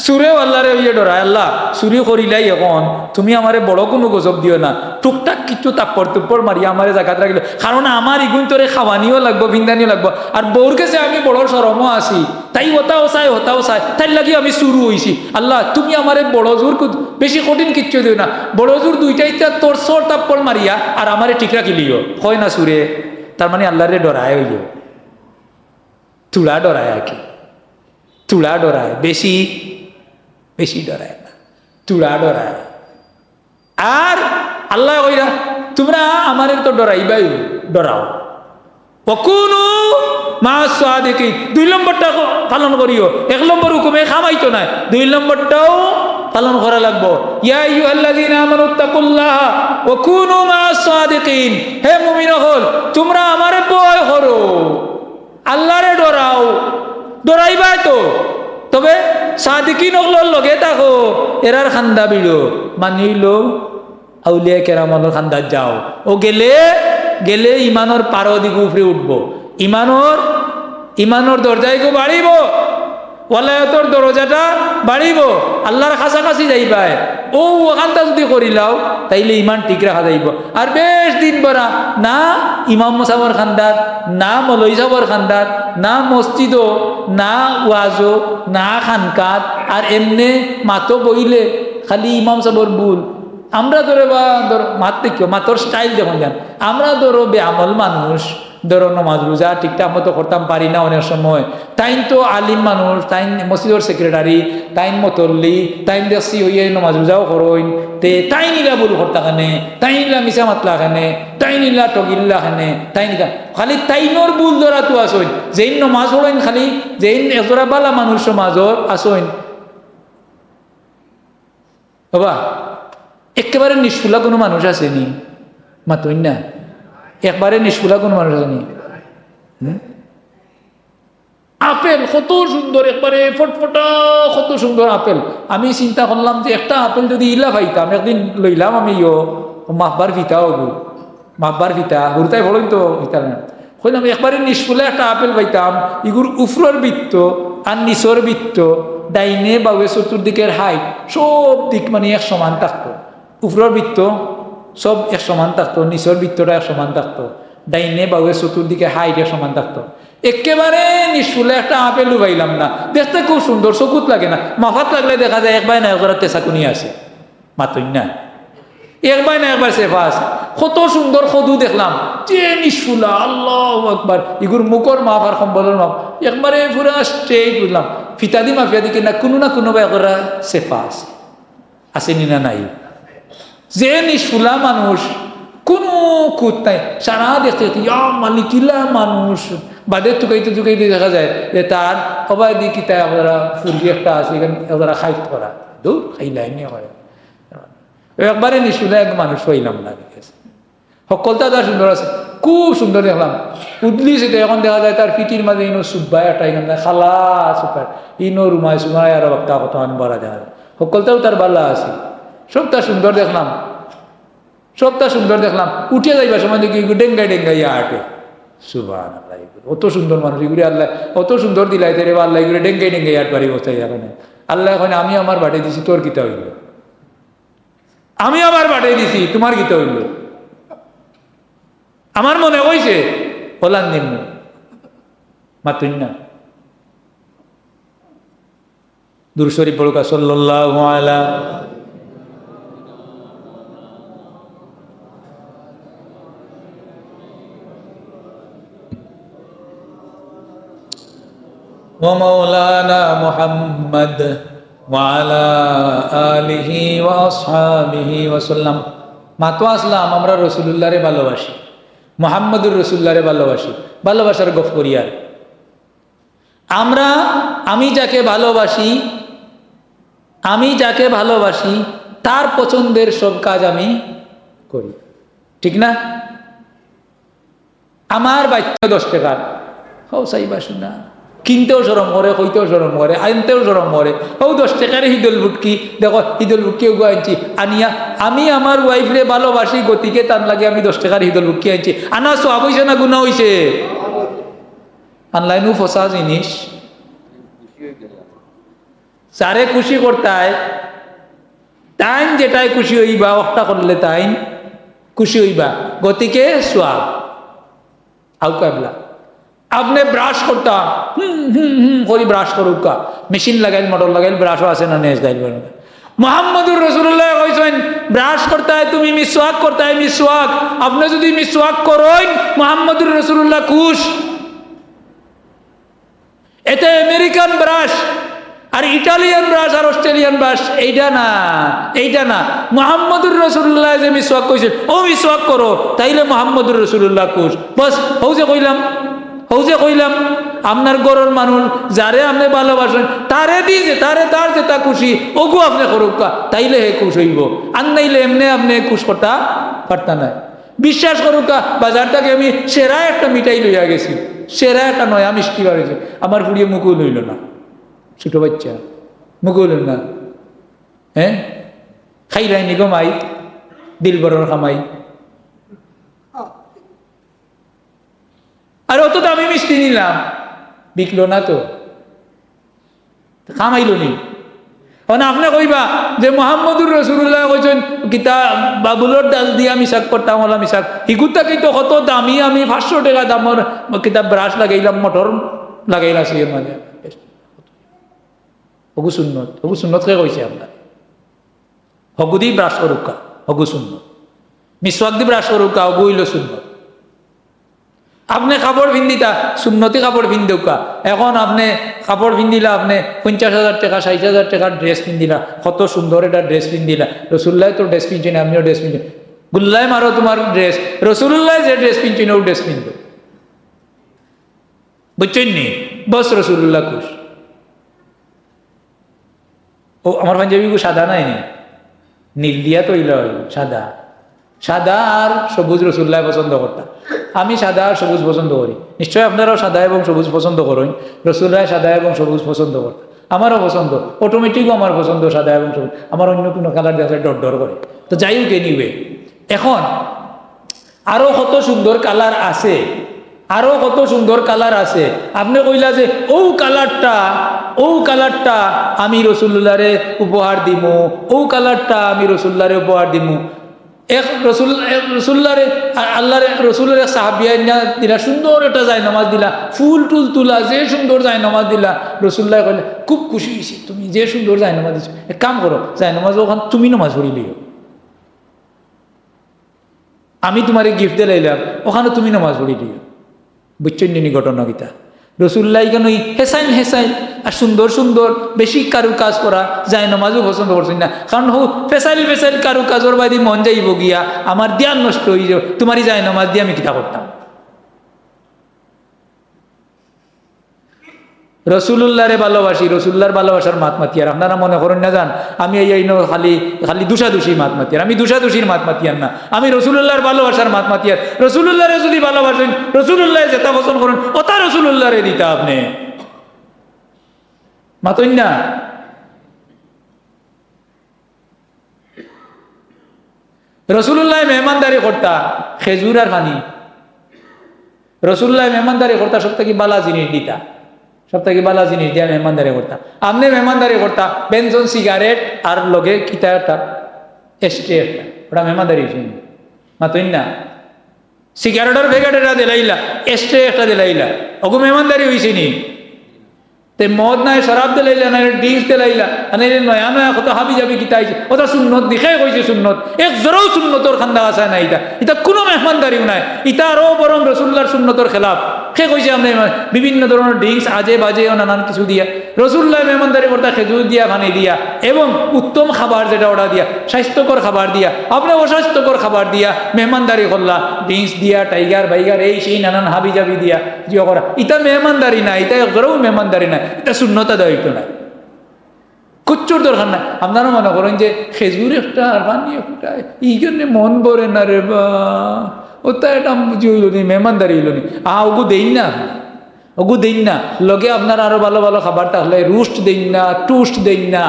সুরেও আল্লাহরে ইয়ে ডরায়। আল্লাহ চুরি করিলাই এখন তুমি আমারে বড় কোনো গজব দিও না, টুকটাক কিছু তাপ্পর তুপ্পর মারি আমারে জাগাত রাখিল, কারণ আমার ইগুন তোরে খাওয়ানিও লাগবো, ভিন্দানিও লাগবো। আর বউর কাছে আমি বড় শরমও আছি, তাই হতাও চাই, তাই লাগি আমি শুরু হয়েছি। আল্লাহ তুমি আমারে বড় জোর বেশি কঠিন কিচ্ছু দিও না, বড় জোর দুইটাই তোর সর তাপ্পর মারিয়া আর আমারে ঠিক রাখিলিও। হয় না সুরে? তার মানে আল্লাহরে ডরায় হইল, তুলা ডরায় আর কি, তুলা ডরায়, বেশি বেশি ডরায় না, তুলা ডরায়। আর আল্লাহ কইরা তোমরা আমারে তো ডরাইবাই, ডরাও। অকুনু মা সাদিকিন, 2 নম্বরটা পালন করিও। 1 নম্বর হুকুমে খামাইতো না, 2 নম্বরটাও পালন করা লাগবো। ইয়া আইয়ুহাল্লাযীনা আমানুত্তাকুল্লাহ ওয়া কুনু মা সাদিকিন, হে মুমিন হল তোমরা আমারে ভয় করো, আল্লাহরে ডরাও। ডরাইবা তো, তবে সাদিকিন হকলর লগে থাকো, এরার খান্দা বিড়ো মানিল আউলিয়া কেরামনের খান্দার যাও। ও গেলে গেলে ইমানোর পারো দিকে উপরে উঠবো, ইমানোর দরজায় গো বাড়িব, ওয়ালায়তর দরজাটা বাড়িব, আল্লাহর কাছাকাছি যাইবাই। ও ওখানটা যদি করিলাও তাইলে ইমান ঠিক রাখা যাইব। আর বেশ দিন বরা না ইমাম সাহর খান্দার, না মলই সাহর খান্দার, না মসজিদও, না ওয়াজও, না খানকাত, আর এমনে মাতো বইলে খালি ইমাম সাহর ভুল। আমরা ধরে বা ধর মারতে কেউ মাতর স্টাইল যখন যান, আমরা ধরো বেআমল মানুষ, ধরো নমাজ রোজা ঠিকঠাক মতো করতাম পারি না অনেক সময়। তাইন তো আলিম মানুষ, তাইন মসজিদের সেক্রেটারি, তাইন মতল্লি, তাইন দেখছি হইয়ে নমাজ রোজাও করইন, তে তাই নিলা ভুল করতা খানে, তাই নিলা মিশা মাতলা খানে, তাই নিলা টগিল্লা খানে, তাই নিলা খালি তাইনোর ভুল ধরা তো আসইন। যেইন নমাজ পড়ইন খালি, যেইন এজোরা বালা মানুষ সমাজর আসইন, বাবা একেবারে নিষ্ফুলা কোনো মানুষ আসেনি মাতই না, একবারে নিষ্ফুলা কোনো মানুষ আসেনি। আপেল কত সুন্দর, একবারে ফটফটা কত সুন্দর আপেল। আমি চিন্তা করলাম যে একটা আপেল যদি ইলা পাইতাম, একদিন লইলাম আমি মাহবার ভিতা হবো, মাহবার ভিতা হুরতাই বলেন তো ভিতা না, কইলাম একবারে নিষ্ফুলে একটা আপেল পাইতাম, ইগুর উফরর বৃত্ত আর নিচর বৃত্ত, ডাইনে বাউে চতুর্দিকের হাইট সব দিক মানে এক সমান থাকতো। উফরর বৃত্ত সব এক সমান থাকতো, নিচর বৃত্তটা এক সমান থাকতো, ডাইনে বাউে চতুর্দিকে হাইট এক সমান থাকতো। একেবারে নিষ্ফুলে একটা আপেল পাইলাম না, দেখতে খুব সুন্দর, চকুত লাগে না, মাফাত লাগলে দেখা যায় একবার না একবার তেসাকুনি আছে, মাতই না একবার না একবার সেফা আছে। কত সুন্দর সদু দেখলাম যে নিষ্ফুলা, আল্লাহু আকবার, ইগুর মুখর মাপ আর সম্বলের মাপ একবারে পুরা স্ট্রেট বুঝলাম, ফিতা দি মাফিয়া দি কিনা কোনো না কোনো একরা সেফা আছে, আসেনি না নাই? যে নিষ্ফুলা মানুষ কোনো খুঁত নাই, সারা দেখতে মালিকিলা মানুষ বাদে টুকাইতে টুকাইতে দেখা যায় যে তার সবাই দি কিতা আপনারা ফুরগি একটা আছে, এখানে আপনারা খাইত করা দূর খাইলাই নিয়ে হয়। একবারে নিশুলে এক মানুষ হইলাম না, দেখেছে সকলটা তার সুন্দর আছে, খুব সুন্দর দেখলাম। উদলি সেটা এখন দেখা যায় তার পিঠির মাঝে ইনো সুব্বাই একটা এখানে খালা সুপার, ইনো রুমায় সুমায় আরো একটা কথা বলা দেখা যায়, সকলটাও তার বাল্লা আছে, সবটা সুন্দর দেখলাম, সবটা সুন্দর দেখলাম। উঠে যাইবার সময় দেখি ডেঙ্গাই ডেঙ্গাই আটে, সুবহান আল্লাহ, অত সুন্দর মানুষ এগুলি আল্লাহ অত সুন্দর দিলাই রে আল্লাহ, এগুলো ডেঙ্গাই ডেঙ্গাই আট পারি বসাই এখন আল্লাহ এখন আমি আমার বাটে দিছি, তোর কিতা হইল? আমি আবার বাটে দিছি, তোমার কিতা হইল? আমার মনে হয়েছে ওলান নিম্ন মাতুন না। দুরূদ শরীফ পড়ুকা সাল্লাল্লাহু আলা ওয়া মাওলানা মুহাম্মদ ওয়া আলা আলিহি ওয়া আসহাবিহি ওয়া সাল্লাম। মাতো আসলাম আমরা রাসূলুল্লাহরে ভালোবাসি, মুহাম্মদুর রাসূলুল্লাহরে ভালোবাসি, ভালোবাসার গফ করি। আর আমি যাকে ভালোবাসি তার পছন্দের সব কাজ আমি করি, ঠিক না? আমার বাচ্চা 10 টাকার হও চাইবা শোনা, কিনতেও সরম করে, কইতেও সরম করে, আনতেও সরম করে, হও 10 টাকার হিদল বুটকি, দেখো হিদল বুটকি আনছি আনিয়া আমি আমার ওয়াইফরে ভালোবাসি, গতিকে তার লাগে আমি 10 টাকার হিদল বুটকি আনছি, আনা সওয়াব হইছে না গুনাহ হইছে? অনলাইনও ফসা জিনিস, যারে খুশি করতায় তাইন যেটাই খুশি হইবা, ওটা করলে তাইন খুশি হইবা, গতিকে সোয়াব। আউ কাবলা আপনি ব্রাশ করতাম করি ব্রাশ করুকা, মেশিন লাগাইল মোটর লাগাইল ব্রাশও আছে না নেজ গাইল। মুহাম্মদুর রাসূলুল্লাহ কইছেন ব্রাশ করতে হয় তুমি, মিসওয়াক করতে হয় মিসওয়াক। আপনি যদি মিসওয়াক করেন মুহাম্মদুর রাসূলুল্লাহ খুশ। এতে আমেরিকান ব্রাশ আর ইটালিয়ান ব্রাশ আর অস্ট্রেলিয়ান ব্রাশ এইটা না, মুহাম্মদুর রাসূলুল্লাহ যে মিসওয়াক কইছেন ও মিসওয়াক করো, তাইলে মুহাম্মদুর রাসূলুল্লাহ খুশ। বাস হও যে কইলাম আপনার গরর মানুষ যারে আপনি ভালোবাসেন তারে দিয়েছে, তার যেটা খুশি ওগু আপনি করুক, তাইলে হে খুশ হইব, আর নাইলে এমনি আপনি খুশ করতে পারতা না। বিশ্বাস করুক, বাজার থেকে আমি সেরা একটা মিঠাই লইয়া গেছি, সেরা একটা নয়া মিষ্টি বাড়িছে, আমার ফুড়িয়ে মুকুল হইল না, ছোট বাচ্চা মুকুল হইল না, হ্যাঁ খাইলাইনি গো মাই, দিল বড়র খামাই। আর অত দামি মিষ্টি নিলাম, বিকলো না তো, খামাইল নি। আপনি কইবা যে মুহাম্মদুর রাসূলুল্লাহ কইছেন কিতা বাবুলর ডাল দিয়া মিশাক করতাম, ওলা মিশাক হিগুতা কিন্তু কত দামি, আমি 500 টাকা দামের কিতাব ব্রাশ লাগাইলাম, মোটর লাগাইলা সে মানে হগু সুন্নত কে কইছে আপনার, হগু দি ব্রাশ করুকা হগু সুন্নত, মিসওয়াক দি ব্রাশ করুকা হগু হইল সুন্নত। আপনি কাপড় পিন্দিতা সুন্নতি কাপড় পিন্দুকা, এখন আপনি কাপড় পিন্দিলা, আপনি 50,000 টাকা 60,000 টাকার ড্রেস পিন্দিলা, কত সুন্দর এটা ড্রেস পিন্দিলা, রাসূলুল্লাহ তো ড্রেস পিনছেন, আমিও ড্রেস পিনছি, গুল্লাই মারো তোমার ড্রেস, রাসূলুল্লাহ যে ড্রেস পিনছেন ও ড্রেস পিনতো, বুঝছেন নি? বস রাসূলুল্লাহ খুশ। ও আমার পাঞ্জাবি সাদা নাই নি, নীল দিয়া তৈল সাদা, সাদা আর সবুজ রসুল্লাহ পছন্দ করতাম। আমি সাদা আর সবুজ পছন্দ করি, নিশ্চয়ই আপনারাও সাদা এবং সবুজ পছন্দ করেন। রসুল্লাহ সাদা এবং সবুজ পছন্দ করতাম, আমারও পছন্দ, অটোমেটিকও আমার পছন্দ সাদা এবং সবুজ। আমার অন্য কোনো কালার দেখলে ডর ডর করে। তো যাই হোক, নিবে এখন আরো কত সুন্দর কালার আছে, আরো কত সুন্দর কালার আছে। আপনি কইলা যে ও কালারটা আমি রসুল্লাহরে উপহার দিমু, ও কালারটা আমি রসুল্লাহরে উপহার দিমু। রসুল্লাহরে আল্লাহর রসুলের সাহাবিয়া দিলা, সুন্দর একটা যায় নামাজ দিলা, ফুল টুল তুলা, যে সুন্দর যায় নামাজ দিলা। রসুল্লাহ কইলে খুব খুশি হয়েছি, তুমি যে সুন্দর যায় নামাজ দিচ্ছ, এক কাম করো, যায় নামাজ ওখান তুমি নামাজ পড়ি লিও, আমি তোমারে গিফট দিয়ে লাইলাম, ওখানে তুমি নামাজ পড়ি লিও। বুঝছেন নি ঘটনা গীতা? রসুল্লাহ কেন হেসাইন আর সুন্দর সুন্দর বেশি কারু কাজ করা যায় নামাজও পছন্দ করছেন না, কারণ ফেসাইল কারু কাজর বাদি মন যাইব গিয়া আমার ধ্যান নষ্ট হয়ে যাব, তোমারই যায় নামাজ দিয়ে আমি কিতা করতাম। রসুল্লাহরে ভালোবাসি, রসুল্লাহর ভালোবাসার মাত মাতিয়ার। আপনারা মনে করেন না যান আমি এই খালি খালি দুষাদুষি মাত মাতিয়ার, আমি দুষাদুষির মাত মাতিয়ার না, আমি রসুল্লাহর ভালোবাসার মাত মাতিয়ার। রসুল্লাহরে যদি ভালোবাসেন, রসুল্লাহ যেটা পছন্দ করেন ওটা রসুল্লাহরে দিতা আপনি মাতইন না। রসুল্লাহ মেহমানদারি করতা খেজুর আর পানি, রসুল্লাহ মেহমানদারি করতা সব থেকে বালা জিনিস দিতা, সব থেকে ভালো জিনিস দিয়া মেহমানদারি করতাম। আপনি মেহমানদারি করতাম বেনজন সিগারেট আর লগে কিতা একটা এস্ট্রে একটা, ওটা মেহমানদারি মাতইন না। সিগারেটের প্যাকেট এটা দিলাইলা, এস্ট্রে একটা দিলাইলা, ওগো মেহমানদারি হয়েছে নি। তে মদ নাই, শরাব দিলাইলা না, ড্রিঙ্কস দিলাইলা, নয়া নয়া কত হাবি যাবি কিতা আইছে, ওটা সুন্নত দিখাই কইছে সুন্নত, এক জোরও সুন্নতর খান্দা আছে না। এটা কোনো মেহমানদারিও নাই, এটা আরও বরং রসুল্লাহর সুন্নতর খেলাফ। সে কইছে আপনি বিভিন্ন ধরনের ড্রিঙ্কস আজে বাজে ও নানান কিছু দিয়া। রসুল্লাহ মেহমানদারি করতা খেজুর দিয়া, পানি দিয়া এবং উত্তম খাবার যেটা ওটা দিয়া, স্বাস্থ্যকর খাবার দিয়া। আপনি অস্বাস্থ্যকর খাবার দিয়া মেহমানদারি করলা, ড্রিঙ্কস দিয়া, টাইগার বাইগার এই সেই নানান হাবি জাবি দিয়া জিও করা, এটা মেহমানদারি না, এটা একবারেও মেহমানদারি না, এটা শূন্যতা দায়িত্ব নাই, কুচ্চুর দরকার নাই। আপনারা মনে করেন যে খেজুর একটা আর পানি একটা এই জন্যে মন ভরে না রে বা, ওটা এটা বুঝি হইল নি, মেহমানদারি হইল নি। ওগু দেন না, ওগু দেন না। লগে আপনার আরো ভালো ভালো খাবার থাকলে রুস্ট দেন না, টুস্ট দেন না,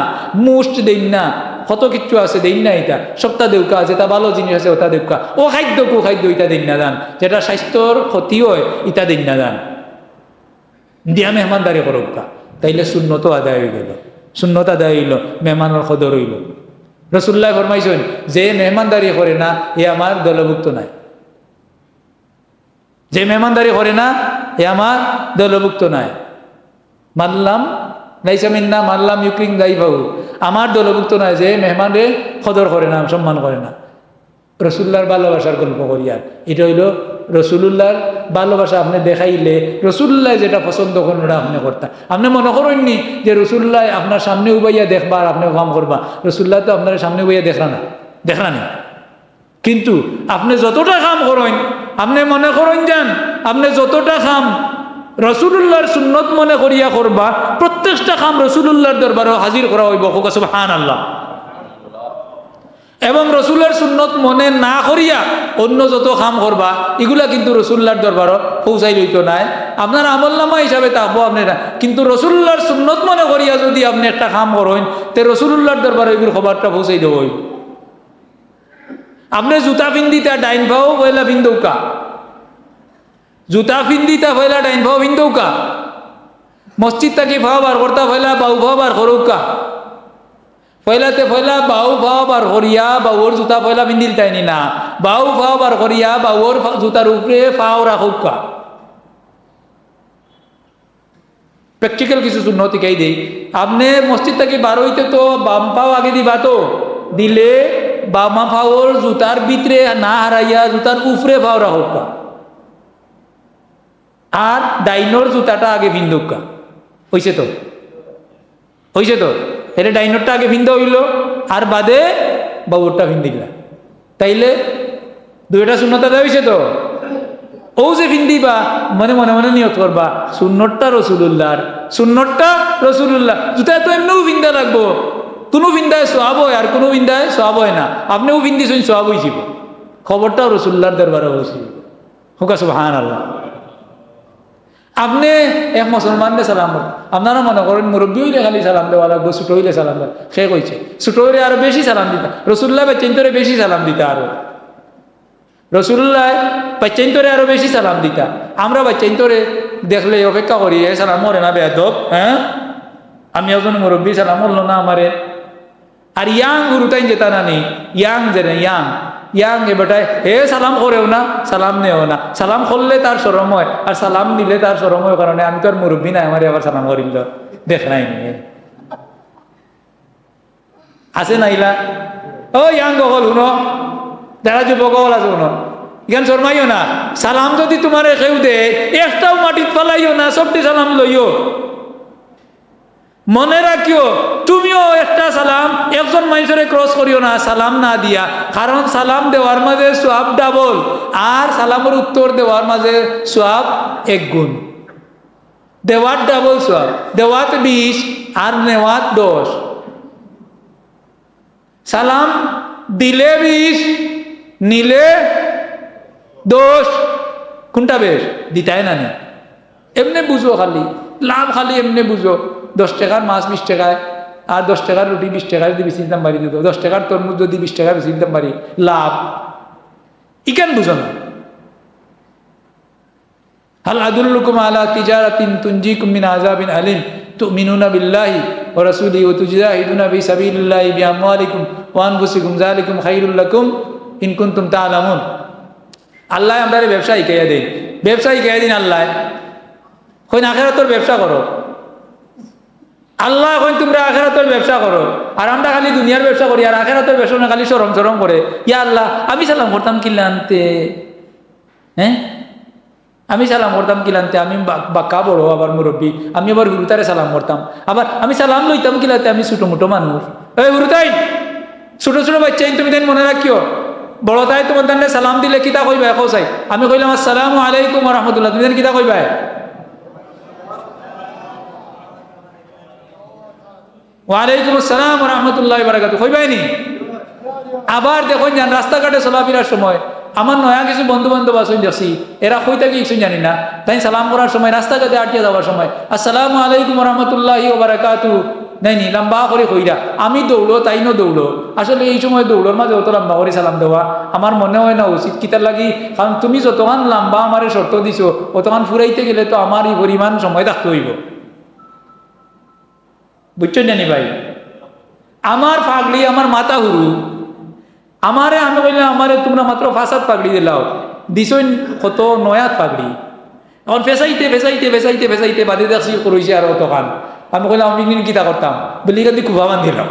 মুস্ট দেন না, কত কিছু আছে দেন না। এটা সপ্তাহ দেউকা, যেটা ভালো জিনিস আছে ওটা দেউকা। ও খাদ্য এটা দেন না দান, যেটা স্বাস্থ্যর ক্ষতি হয় এটা দেন না দান, দিয়া মেহমানদারি করুকা। তাইলে শূন্যত আদায় হয়ে গেল, শূন্যতা আদায় হইল, মেহমানের কদর হইল। রসুল্লাহ ফরমাইছেন যে মেহমানদারি করে না এ আমার দলভুক্ত নাই, যে মেহমানদারি করে না এ আমার দলভুক্ত নাই। মানলাম লাইসা মিন্না মানলাম ইউক্রিং দাই বাবু, আমার দলভুক্ত নয় যে মেহমানে কদর করে না, সম্মান করে না। রসুল্লাহর ভালোবাসার গল্প করিয়ার এটা হইল রসুল্লাহর ভালোবাসা। আপনি দেখাইলে রসুল্লাহ যেটা পছন্দ করেন ওটা আপনি করতেন। আপনি মনে করেননি যে রসুল্লাহ আপনার সামনে উবাইয়া দেখবা আর আপনি কাম করবা, রসুল্লাহ তো আপনার সামনে উবাইয়া দেখলা না। কিন্তু আপনি যতটা কাম করেন, আপনি মনে করেন যান আপনি যতটা কাম রসুল্লাহর সুন্নত মনে করিয়া করবা, প্রত্যেকটা কাম রসুল্লাহর দরবারে হাজির করা হইব, সুবহানাল্লাহ। এবং রসুলের সুন্নত মনে না করিয়া অন্য যত কাম করবা এগুলা কিন্তু রসুল্লাহর দরবারও পৌঁছাই লইত নাই, আপনার আমলনামা হিসাবে থাকবো আপনারা। কিন্তু রসুল্লাহর সুন্নত মনে করিয়া যদি আপনি একটা কাম করেন তে রসুল্লাহর দরবারে এগুলো খবরটা পৌঁছাই দেব। আপনি জুতা পিন্দিতা ডাইন ভাও পয়লা পিন্দৌকা, জুতা পিন্দিতা পয়লা ডাইন ভাও পিন্দৌকা, মসজিদ থাকি ভাও বার করতা পয়লা বাউ ভাও বার করৌকা, পয়লাতে পয়লা বাউ ভাও বার করিয়া বাউর জুতা পয়লা পিন্দিল তাইনি না, বাউ ভাও বার করিয়া বাউর জুতার উপরে পাও রাখৌকা। প্র্যাকটিক্যাল কিছু সুন্নত শিখাই দেই। আপনি মসজিদ থেকে বার হইতে তো বাম পাও আগে দিবা, তো দিলে বামা পাওর জুতার ভিতরে না হারাইয়া জুতার উপরে পাও রাখৌকা, আর ডাইনোর জুতাটা আগে ভিন্দুকা। হইছে তো, হইছে তো, এটা ডাইনোরটা আগে ভিন্দা হইল আর বাদে বাবুরটা ভিন্দিলা। তাইলে দুইটা শূন্যতা দেওয়া হয়েছে তো। ও যে ভিন্দিবা মনে মনে মনে নিয়ত করবা সুন্নতটা রসুল্লাহর, সুন্নতটা রসুল্লাহ। জুতা তো এমনিও ভিন্দা লাগবো, কোনো বিন্দায় সোয়াব হয় আর কোনো বিন্দায় সোয়াব হয় না, আপনিও বিন্দিছেন সোয়াব হয়েছিল, খবরটাও রসুল্লার দরবারে হয়েছিল। হুকা সুবহানাল্লাহ। আপনি এক মুসলমানদের সালাম, আপনারা মনে করেন মুরব্বী হইলে খালি সালাম দেওয়া লাগবে, ছোট হইলে সালাম দেওয়া, সে কইছে ছোট হইলে আরো বেশি সালাম দিতা, রসুল্লাহ বাচ্চাইন্তরে বেশি সালাম দিতা, আরো রসুল্লাহ বাচ্চাইন্তরে আরো বেশি সালাম দিতা। আমরা বাচ্চাইন্তরে দেখলে অপেক্ষা করি, এ সালাম মরে না বেয়াদব, হ্যাঁ আমি একজন মুরব্বী সালাম হলো না আমারে। আর ইয়াং গুরুতাইন যেতা নানি, ইয়াং জেনে ইয়াং এ বেটায় হে সালাম করেও না, সালাম নেও না, সালাম করলে তার শরম হয় আর সালাম নিলে তার শরম হয়, কারণে আমি তো আর মুরব্বী নাই, আমার আবার সালাম করিল দেখ নাই আছে নাইলা। ও ইয়াং গল শুনো, যারা যুবক গল আছে শুনো, ইখান শর্মাইও না, সালাম যদি তোমার কেউ দে একটাও মাটিত ফেলাইও না, সবটি সালাম লইও। মনে রাখিও তুমিও একটা সালাম একজন মানুষের ক্রস করিও না সালাম না দিয়া, কারণ সালাম দেওয়ার মাঝে সোয়াব ডাবল আর সালামের উত্তর দেওয়ার মাঝে সোয়াব 1 গুণ। দেওয়ার ডাবল সোয়াব, দেওয়াত 20 আর নেওয়াত 10। সালাম দিলে 20 নিলে 10, কোনটা বেশ? দিতাই না নি, এমনি বুঝো, খালি লাভ খালি এমনি বুঝো। 10 টাকার মাছ 20 টাকায় আর 10 টাকার রুটি 20 টাকায় যদি বেশি দাম বাড়ি দিত, 10 টাকার তরমুজ যদি 20 টাকা বেশি দাম বাড়ি, লাভ ইকেন বুঝো না। হাল আদুল্লুকুম আলা তিজারাতিন তুনজিকুম মিন আযাবিন আলিম তুমিনুনা বিল্লাহি ওয়া রাসূলিহি ওয়া তুজাহিদুনা ফি সাবিলিল্লাহি বিআমওয়ালিকুম ওয়া আনফুসিকুম যালিকুম খায়রুল লাকুম ইন কুনতুম তা'লামুন। আল্লাহ আমাদের ব্যবসা শিখাইয়া দেন, ব্যবসা শিখাইয়া দিন আল্লাহ, কইন আখিরাতের ব্যবসা করো। আল্লাহ এখন তোমরা আখিরাতের ব্যবসা করো, আর আমরা খালি দুনিয়ার ব্যবসা করি, আর আখিরাতের ব্যবসা না খালি সরম করে। ইয়া আল্লাহ আমি সালাম করতাম কিলানতে, হ্যাঁ আমি সালাম করতাম কিলানতে, আমি বাক্কা বড় আবার মুরব্বী, আমি আবার গুরুতারে সালাম করতাম, আবার আমি সালাম লইতাম কিলাতে, আমি ছোটো মোটো মানুষ। এই গুরুতাই ছোট ছোট বাচ্চাই তুমি তাই মনে রাখিও, বড় তাই তোমার তাহলে সালাম দিলে কিতা কইবা? এখন চাই আমি কইলাম আসসালামু আলাইকুম ওয়া রাহমাতুল্লাহ, তুমি কিতা কইবা? ওয়ালাইকুম আসসালাম ওয়া রাহমাতুল্লাহি ওয়া বারাকাতুহু কইবাইনি। আবার দেখুন যান রাস্তাঘাটে চলাফেরার সময় আমার নয়া কিছু বন্ধু বান্ধব আসুন দেখছি, এরা কই থাকি কিছু জানি না, তাই সালাম করার সময় রাস্তাঘাটে আটকে যাওয়ার সময় আসসালামু আলাইকুম ওয়া রাহমাতুল্লাহি ওয়া বারাকাতুহু নাইনি লম্বা করে কইরা, আমি দৌড়ো তাই নো দৌড়ো। আসলে এই সময় দৌড়োর মাঝে অত লম্বা করে সালাম দেওয়া আমার মনে হয় না উচিত, কিতার লাগি, কারণ তুমি যতক্ষণ লম্বা আমার শর্ত দিছো অতক্ষণ ফুরাইতে গেলে তো আমার এই পরিমাণ সময় থাকতে হইব, বুঝছো জানি ভাই। আমার পাগড়ি আমার মাথা হুরু, আমারে আমি বললাম আমারে তোমরা মাত্র 5-7 পাগড়ি দিলাও, দিছই কত 9 পাগড়ি, এখন ফেসাইতে ফেসাইতে ফেসাইতে ফেসাইতে বাদে দেখছি করইছে আর অতখান। আমি কইলাম আমি কিতা করতাম বলি কাদি খুব বান দিলাম,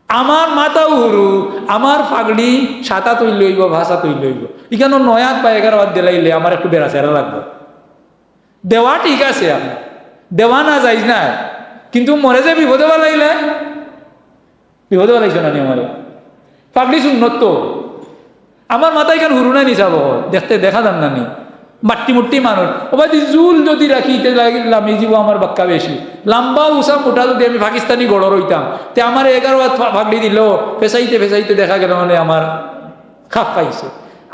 আমার মাথা হুরু, আমার পাগড়ি 7 তৈল লইব ভাষা তৈল লইব, এখানে 9 বা 11 দিলাইলে আমার একটু বেড়া চেরা লাগবে। দেওয়া ঠিক আছে, আপনার দেওয়া না যাইজ না, কিন্তু মরে যে বিপদে বালাইলে বিপদে বালাইছো না নি আমার পাগড়ি সুন্নত তো, আমার মাথায় কেন হুরু নাই নিচাব দেখতে দেখা যান না নি, মাট্টি মুট্টি মানুষ ওবাই জুল যদি রাখিতে লাগিলাম এই জীব আমার বাক্কা বেশি লম্বা উষা মোটা, যদি আমি পাকিস্তানি গড় রইতাম তে আমার 11 পাগড়ি দিল ফেসাইতে ফেসাইতে দেখা গেল মানে আমার খাপ পাইছে।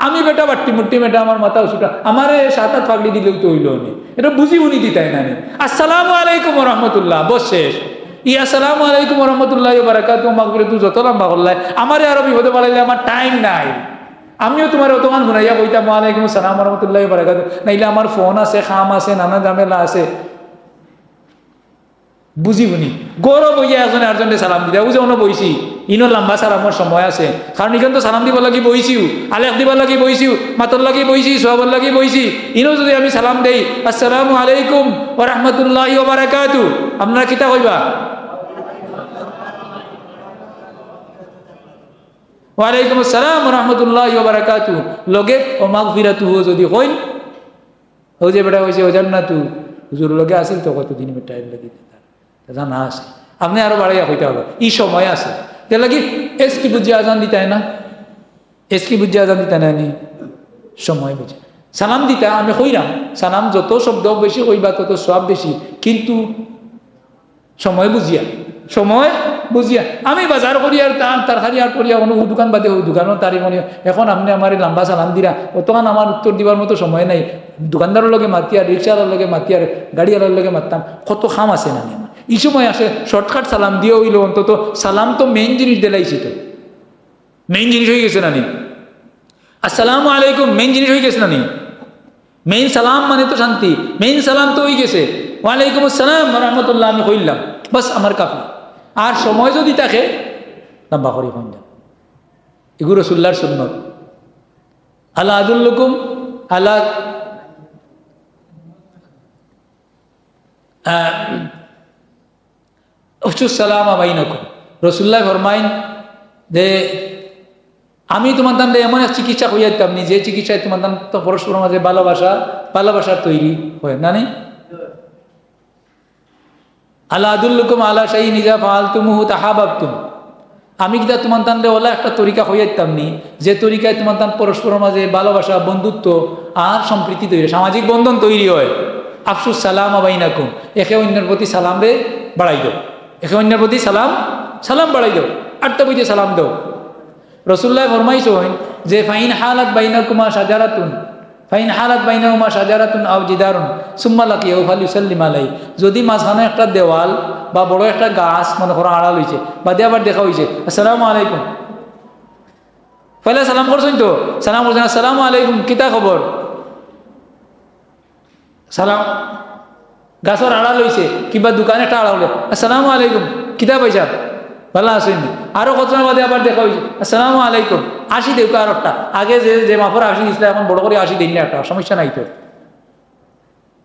আমি বেটা বাট্টি মুট্টি বেটা আমার মাথা উঁচুটা, আমার 7-8 পাগড়ি দিলেও তো হইল নি, এটা বুঝি উনি দিতাই না নি। আসসালামু আলাইকুম ওয়া রাহমাতুল্লাহ বস শেষ, ইয়া আসসালামু আলাইকুম ওয়া রাহমাতুল্লাহি ওয়া বারাকাতুহু মাগফিরাত, তুই যত লম্বা করলাই আমারে আরো বিপদে বাড়াইলে আমার টাইম নাই, আমিও তোমার অতমান শুনাইয়া কইতাম ওয়ালাইকুম আসসালাম ওয়া রাহমাতুল্লাহি ওয়া বারাকাতুহু, নাইলে আমার ফোন আছে, খাম আছে, নানা ঝামেলা আছে, বুঝি শুনি গৌরব হইয়া একজনে আরেকজনে সালাম দিতে বুঝে অন্য বইছি, ইনো লম্বা সালামর সময় আছে, কারণ এখান তো সালাম দিব লাগি বইছিও, আলেখ দিবার লাগি বইছিও, মাতর লাগি বইছি, সোহাবর লাগি বইছি, ইনো যদি আমি সালাম দেই আসসালামু আলাইকুম ওয়া রাহমাতুল্লাহি ওয়া বারাকাতুহু, আপনারা কিতা কইবা? ওয়ালাইকুম আসসালাম ওয়া রাহমাতুল্লাহি ওয়া বারাকাতুহু লগে ও মাগফিরাতুহু যদি কইন, ও যে বেটা হইছে ও জান্নাতু হুজুর লগে আসিল তো কতদিন টাইম লাগি জানা আছে, আপনি আরো বাড়াইয়া কইতে হবে ই সময় আছে, তে লাগি এসকি বুঝে আজান দিতে হয় না, এসকি বুঝে আজান দিতে না নি সময় বুঝে সালাম দিতা। আমি কইরাম সালাম যত শব্দ বেশি কইবা তত সওয়াব বেশি, কিন্তু সময় বুঝিয়া, সময় বুঝিয়া। আমি বাজার করি আর তারকারি আর করিয়া কোনো দোকান বাদে ওই দোকানও তারি মনে এখন আপনি আমার লম্বা সালাম দিরা অতক্ষণ আমার উত্তর দিবার মতো সময় নাই। দোকানদারের লগে মাতিয়ার, রিক্সাওয়ালার লগে মাতিয়ার, গাড়িওয়ালার লগে মারতাম, কত খাম আছে না। এই সময় আসে শর্টকাট সালাম দিয়ে হইল, অন্তত সালাম তো মেইন জিনিস দিলাইছি, তো মেইন জিনিস হয়ে গেছে না নি? আসসালামু আলাইকুম মেইন জিনিস হয়ে গেছে না নি? মেইন সালাম মানে তো শান্তি, মেইন সালাম তো হয়ে গেছে। ওয়ালাইকুম আসসালাম রহমতুল্লাহ আমি কইলাম, বাস আমার কাফি। আর সময় যদি থাকে লম্বা করি কইলাম। এগুলো রসুল্লাহর সুন্নত। আল্লাহ আদুল্লুকুম আল্লাহ সালাম আবাইনকুম। রসুল্লাহ ফরমাইন যে আমি তোমার দান এমন এক চিকিৎসা হইয়া দিতাম নি, যে চিকিৎসায় তোমার দান তো পরস্পর মাঝে ভালোবাসার তৈরি হয় না নি? আল্লাহ আদুল্লুকুম আল্লাহ শাহী নিজা ফালতুমুহু তাহাবাবতুম। আমি কিনা তোমার দান ওলা একটা তরিকা হইয়া দিতাম নি, যে তরিকায় তোমার দান পরস্পর মাঝে ভালোবাসা, বন্ধুত্ব আর সম্প্রীতি তৈরি, সামাজিক বন্ধন তৈরি হয়। আফসুস সালাম আবাইনাকুম, একে অন্যের প্রতি সালাম রে বাড়াই দাও, একে অন্যের প্রতি সালাম বাড়াই দাও, আটটা বইতে সালাম দাও। রসুল্লাহ ফরমাইছেন যে ফাইন হালাত বাইনাকুমা শাজারাতুন, ফাইন হালাত বাইনাকুমা শাজারাতুন আও জিদারুন সুম্মা লাকিয়াহু ফালিউসাল্লিম আলাইহি। যদি মাঝখানে একটা দেওয়াল বা বড় একটা গাছ মনে করো আড়াল হয়েছে, বা দিয়ে আবার দেখা হয়েছে আসসালামু আলাইকুম, পয়লা সালাম করছেন তো, সালাম করছেন আসসালামু আলাইকুম কিতা খবর, সালাম। গাছের আড়াল হয়েছে কিংবা দোকানে একটা আড়াল হলে আসসালামু আলাইকুম কিতা পয়সা ভালো আসেন। আরো কতজন বাদে আবার দেখা হয়েছে আসসালামু আলাইকুম, আসি দেউ আর একটা আগে যে মাফর আসি দিছিল এখন বড় করে আসি দিন না, একটা সমস্যা নাই তো।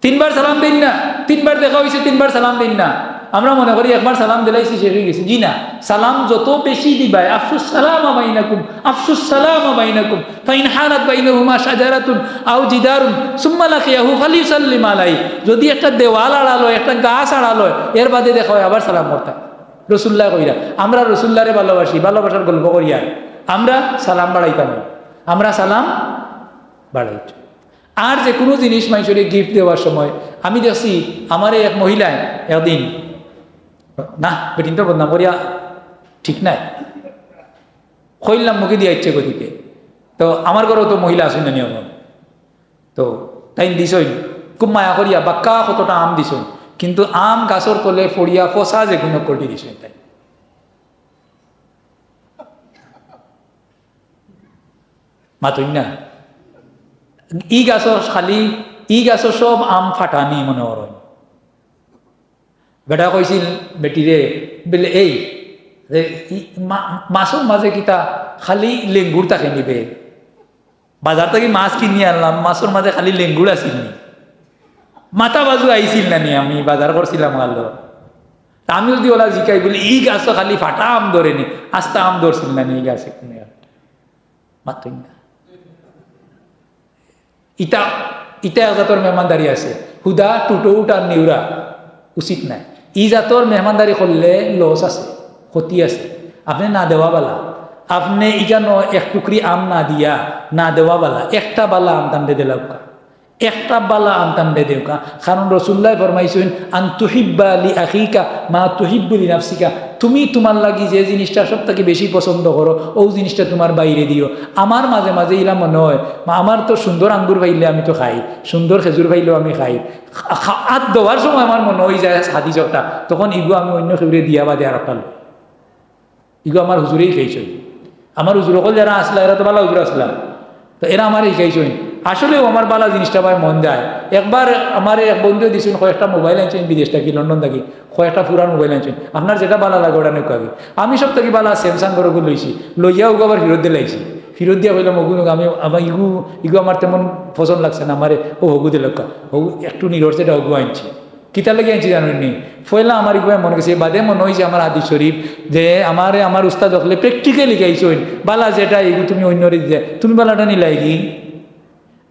তিনবার সালাম দিন না, তিনবার দেখা হয়েছে তিনবার সালাম দিন না। আমরা মনে করি একবার সালাম দিলাইছি শেষ হয়ে গেছে। জি না, সালাম যত বেশি দিবাই আফসুস সালাম বাইনাকুম, আফসুস সালাম বাইনাকুম ফাইন হালাত বাইনাহুমা শাজারাতুন আও জিদারুন সুম্মা লাকিয়াহু ফালিউসাল্লিম আলাইহি। যদি একটা দেওয়াল আড়াল হয়, একটা গাছ আড়াল হয়, এর বাদে দেখা হয় আবার সালাম করতাম। রসুল্লাহ কইরা আমরা রসুল্লাহরে ভালোবাসি, ভালোবাসার গল্প করিয়া আমরা সালাম বাড়াইতাম, আমরা সালাম বাড়াইতাম। আর যে কোনো জিনিস মানুষের গিফট দেওয়ার সময় আমি দেখছি আমার এক মহিলায় একদিন, না বেটিনটা বদনাম করিয়া ঠিক নাই, কইলাম মুখে দিয়ে ইচ্ছে গতিকে, তো আমার ঘরেও তো মহিলা আসুন না নিয়ম, তো তাই দিছই খুব মায়া করিয়া বাক্কা কতটা আম দিছই, কিন্তু আম গাছর তলে ফড়িয়া ফসা যে গুণ করে দিছই। তাই মাতুই না, ই গাছর খালি ই গাছর সব আম ফাটানি মনে হয়। বেটা কইছিল বেটিরে বলে এই মাছের মাঝে কিতা খালি লেঙ্গুর তাকে নিবে, বাজার থেকে মাছ কিনি আনলাম, মাছের মাঝে খালি লেঙ্গুর আসিল নি, মাথা বাজু আইছিল না নি, আমি বাজার করছিলাম আলো, আমি যদি ওলা জিকাই বলি ই গাছ খালি ফাটা আম ধরেনি, আস্তা আম ধরছিল না নি এই গাছে কিনে মাত্রই না। ইটা ইটা জাতর মেহমানদারি আছে, হুদা টুটৌট আর নিউরা উচিত নাই। ই জাতর মেহমানদারি করলে লস আছে, ক্ষতি আছে। আপনি না দেওয়া বালা, আপনি ইখানো এক টুকরি আম না দিয়া না দেওয়া বালা, একটা বালা আম টান দে দেলাউকা, একটা বালা আম টান দে দেউকা। কারণ রসুল্লাহ ফরমাইছেন আন তুহিব্বা লি আখিকা মা তুহিব্বু লি নাফসিকা, তুমি তোমার লাগি যে জিনিসটা সব থেকে বেশি পছন্দ করো ও জিনিসটা তোমার বাইরে দিও। আমার মাঝে মাঝে ইলা মনে হয় আমার তো সুন্দর আঙ্গুর পাইলে আমি তো খাই, সুন্দর খেজুর পাইলেও আমি খাই, হাত দেওয়ার সময় আমার মনে হয়ে যায় হাতি চকটা, তখন ইগো আমি অন্য খেজুরে দিয়া বাদে আর একটা ইগো আমার হুজুরেই খাইছই। আমার হুজুর অকল যারা আসলা এরা তো বালা হুজুর আসলাম, তো এরা আমার এই খাইছই। আসলেও আমার বালা জিনিসটা ভাই মন যায়। একবার আমার এক বন্ধু দিয়েছেন কয়েকটা মোবাইল আনছেন বিদেশ থাকি, লন্ডন থাকি, কয়েকটা পুরান মোবাইল আনছেন, আপনার যেটা বালা লাগে ওটা নেই আগে। আমি সব থেকে বালা স্যামসাং করে লইছি, লইয়া ওগো আবার ফেরত দিয়ে লাইছি, ফেরত দিয়া হইলাম ওগুলো আমি আমার ইগু আমার তেমন পছন্দ লাগছে না, আমার ও হগু দিল হগু একটু নিরর সেটা হগু আনছি, কিতা লেগে আনছি জানেননি। ফয়লা আমার ইগুয়া মনে গেছে, বাদে মনে হয়েছে আমার হাদিস শরীফ যে আমার উস্তাদ হলে প্র্যাকটিক্যালি গাইছেন বালা যেটা এগু তুমি অন্যরে দিয়ে তুমি বালাটা নিলাই কি,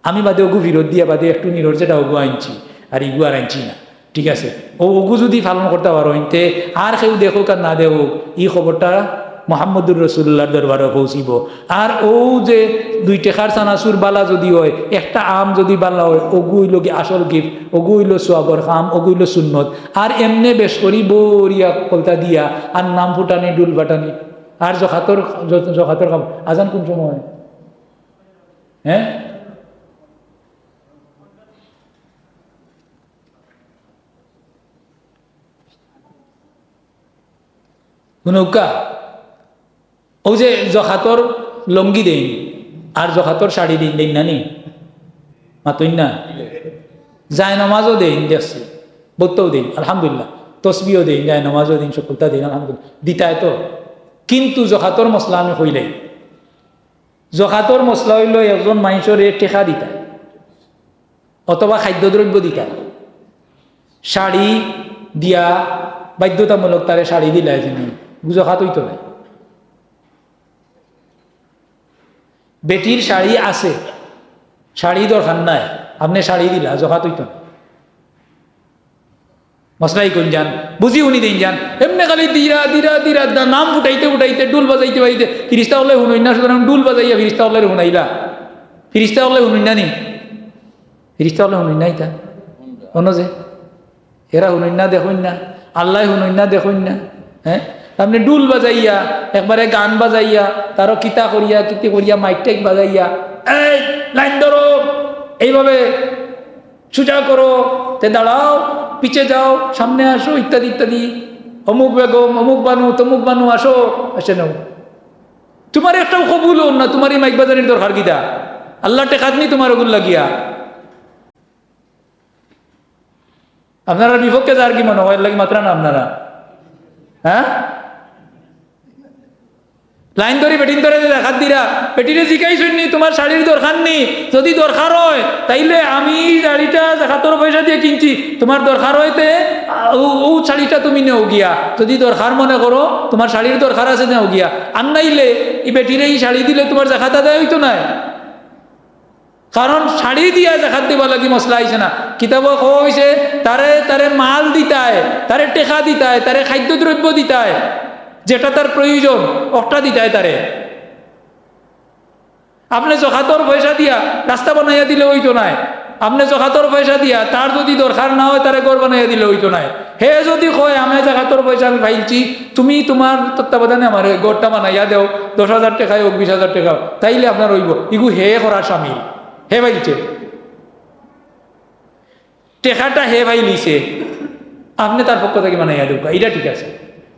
আমি বাদে ওগু ফিরত দিয়া বাদে একটু নিরর যেটা ওগু আনছি আর ইগু আর আনছি না। ঠিক আছে, ওগু যদি পালন করতে পারো তে আর কেউ দেখুক আর না দেখুক ই খবরটা মোহাম্মদুর রসুল্লাহর দরবারে পৌঁছিব। আর ও যে 2 টাকার চানাচুর বালা যদি হয়, একটা আম যদি বালা হয়, ওগু হইল কি আসল গিফট, ওগু হইল সোয়াবর খাম, ওগু হইল সুন্নত। আর এমনে বেশ করি বরিয়া কলতা দিয়া আর নাম ফুটানি ডুল ফাটানি আর জখাতর খাম। আজান কোন সময়? হ্যাঁ, নৌকা ও যে জখাতর লঙ্গি দেন আর জখাতর শাড়ি দিন দেন না নি মাতইন না, যায় নামাজও দেন দেখছি, বলতেও দিন আলহামদুলিল্লাহ, তসবিও দিন, যায় নামাজও দিন, সকলতা দিন আলহামদুলিল্লাহ, দিতায় তো। কিন্তু জখাতর মশলা আমি হইলাই, জখাতর মশলা হইল একজন মানুষের টেকা দিতায় অথবা খাদ্যদ্রব্য দিতায়, শাড়ি দিয়া বাধ্যতামূলক তারে শাড়ি দিলায় যিনি জখাত হইতো নাই। বেটির শাড়ি আছে, শাড়ি দরকার নাই, আপনি শাড়ি দিলা জখাত হইতো না। মশলাই কোন যান বুঝি উনি দিন যান এমনি খালি দিরা দিরা দিরা নাম ফুটাইতে ফুটাইতে ডুল বাজাইতে বাজাইতে ফিরিস্তা হলে শুনুন না, সুতরাং ডুল বাজাইয়া ফিরিস্তা হলে শুনাইলা, ফিরিস্তা হলে শুনুন না নি, ফিরিস্তা হলে শুনুন নাই তা অন্য যে এরা শুনুন না দেখুন না, আল্লাহ শুনুন না দেখুন না। হ্যাঁ, আপনি ডুল বাজাইয়া একবারে গান বাজাইয়া তারও কিতা করিয়া কিতে করিয়া মাইক টাইক বাজাইয়া এই লাইন ধরো, এইভাবে সোজা করো, তে দাঁড়াও, পিছে যাও, সামনে আসো, ইত্যাদি ইত্যাদি, অমুক বেগম অমুক বানু তমুক বানু আসো, আসে নাও। তোমার একটাও কবুল হন না, তোমার এই মাইক বাজারের দরকার গিতা, আল্লাহ টেকাতনি তোমার ওগুল লাগিয়া। আপনারা বিপক্ষে যার কি মনে হয় লাগে মাত্রা না আপনারা? হ্যাঁ, লাইন ধরে বেটিন ধরে দেখাত দিরা, বেটিরে জিকাইছেন নি তোমার শাড়ির দরকার নেই, যদি দরকার হয় তাইলে আমি শাড়িটা জাকাতর পয়সা দিয়ে কিনছি, তোমার দরকার হইতে ও শাড়িটা তুমি নেও গিয়া, যদি দরকার মনে করো তোমার শাড়ির দরকার আছে নেও গিয়া, আর নাইলে এই বেটিরে এই শাড়ি দিলে তোমার জাকাত আদায় হইতো না। কারণ শাড়ি দিয়া জাকাত দিবা লাগি মশলা আইছে না, কিতাব কইছে তারে তারে মাল দিতায়, তারে টেকা দিতায়, তারে খাদ্যদ্রব্য দিতায়, যেটা তার প্রয়োজন ওটা দিতায় তারে। আপনি জখাতর পয়সা দিয়া রাস্তা বানাইয়া দিলে হইতো নাই, আপনি জখাতর পয়সা দিয়া তার যদি দরকার না হয় তারে ঘর বানাইয়া দিলে হইতো নাই। হে যদি কয় আমি জাকাতর পয়সা আমি পাইছি, তুমি তোমার তত্ত্বাবধানে আমার ঘরটা বানাইয়া দেও, 10,000 টাকায় হোক 20,000 টাকা, তাইলে আপনার হইব, ইগু হে করার সামিল, হে ভাইছে টেকাটা হে ভাই লিছে, আপনি তার পক্ষ থেকে বানাইয়া দেব, এটা ঠিক আছে।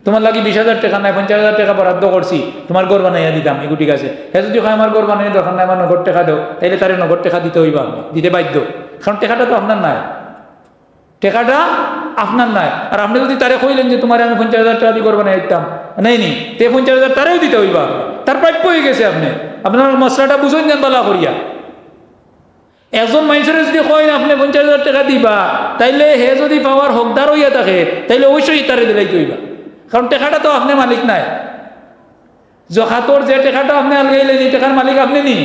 তোমার লাগি 20,000 টাকা নাই, 50,000 টাকা বরাদ্দ করছি, তোমার ঘর বানাইয়া দিতাম, এগুলো ঠিক আছে। হ্যাঁ, যদি আমার ঘর বানাইয়া দরকার নাই, আমার নগদ টাকা দেও, তাইলে তারে নগদ টাকা দিতে হইবা, আপনি দিতে বাধ্য, কারণ টাকাটা তো আপনার নাই, টাকাটা আপনার নাই। আর আপনি যদি তারে কইলেন যে তোমার আমি 50,000 টাকা দিয়ে ঘর বানাইয়া দিতাম, নাই নি, তে 50,000 তারেও দিতে হইবা, তার প্রাপ্য হয়ে গেছে। আপনি আপনার মশলাটা বুঝুন যান বালা করিয়া। একজন মানুষের যদি কয় আপনি 50,000 টাকা দিবা, তাইলে হে যদি পাওয়ার হকদার হইয়া থাকে, তাইলে অবশ্যই তারে দিলাই হইবা, কারণ টাকাটা তো আপনি মালিক নাই। জখাতর যে টাকাটা আপনি আলগাইলেন, এই টাকার মালিক আপনি নি,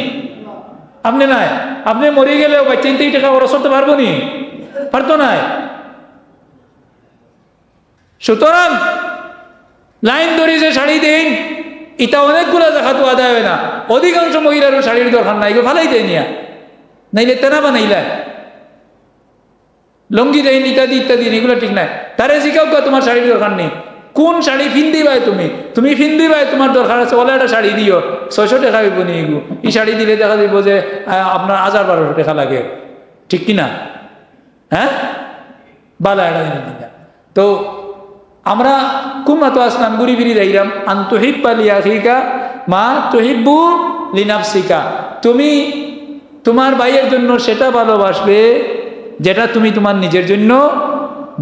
আপনি নাই। আপনি মরে গেলেও বাচ্চা এই টাকা খরচ করতে পারবো নি, পারতো নাই। সুতরাং লাইন ধরে যে শাড়ি দেন, এটা অনেকগুলো জাকাত আদায় হয় না। অধিকাংশ মহিলারও শাড়ির দরকার নাই, ভালাই দেয় নিয়া, নাইলে তেনা বানাইলা লঙ্গি দেয় ইত্যাদি ইত্যাদি, এগুলো ঠিক নাই। তারে শিখাও তোমার শাড়ির দরকার নেই, কোন শাড়ি ফিন্দি ভাই, তুমি ফিন্দি ভাই, তোমার দরকার আছে, ওলা একটা শাড়ি দিও, 600 টাকা হইব নি, এগু এই শাড়ি দিলে দেখা দিব যে আপনার 1,000-1,200 টাকা লাগে, ঠিক কিনা? হ্যাঁ, বালা এটা দিন। তো আমরা কুমা তো আসলাম ঘুরি ফিরি যাইলাম, আন্তহিব্বা লিআখিকা মা তুহিব্বু লিনাফসিকা, তুমি তোমার ভাইয়ের জন্য সেটা ভালোবাসবে যেটা তুমি তোমার নিজের জন্য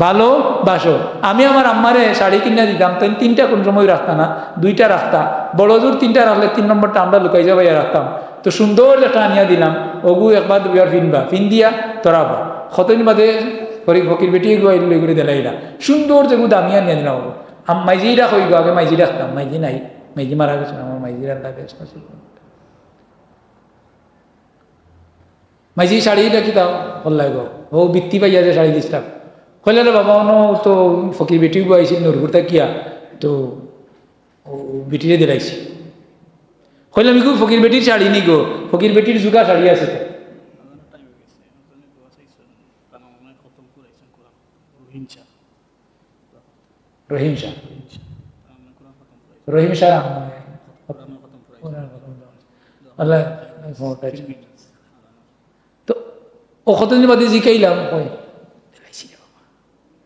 ভালোবাসো। আমি আমার আম্মারে শাড়ি কিনে দিতাম, তাই 3টা কোন সময় রাখতাম না, 2টা রাখতাম, বড় জোর 3টা রাখলে 3 নম্বরটা আমরা লুকাই যাবাইয়া রাখতাম। তো সুন্দর একটা আনিয়া দিলাম, ওগু একবার 2বার ফিন দিয়া তরাবা, কতদিন বাদে ফকির বেটি এগুলো দিলাইলা, সুন্দর যেগুলো দামিয়া নিয়ে দিলাম। মাইজিরা কইব, আগে মাইজি রাখতাম, মাইজি নাই, মাইজি মারা গেছে, আমার মাইজির আল্লাহ ব্যস্ত ছিল। মাইজি শাড়িটা কি তাও ভাল লাগবে, ও বৃত্তি পাইয়া যে শাড়ি দিছিলাম, কইলে রে বাবা অন তো ফকির বেটিও আইছিল নুরপুরটা কিয়া, তো ও বেটিরে দিলাইছি কইলাম আমি খুব ফকির বেটির শাড়ি নি গো, ফকির বেটির জুগা শাড়ি আছে তো। রহিম শাহ, রহিম শাহ আল্লাহ। তো ও কতদিন বাদে জিকাইলাম, কই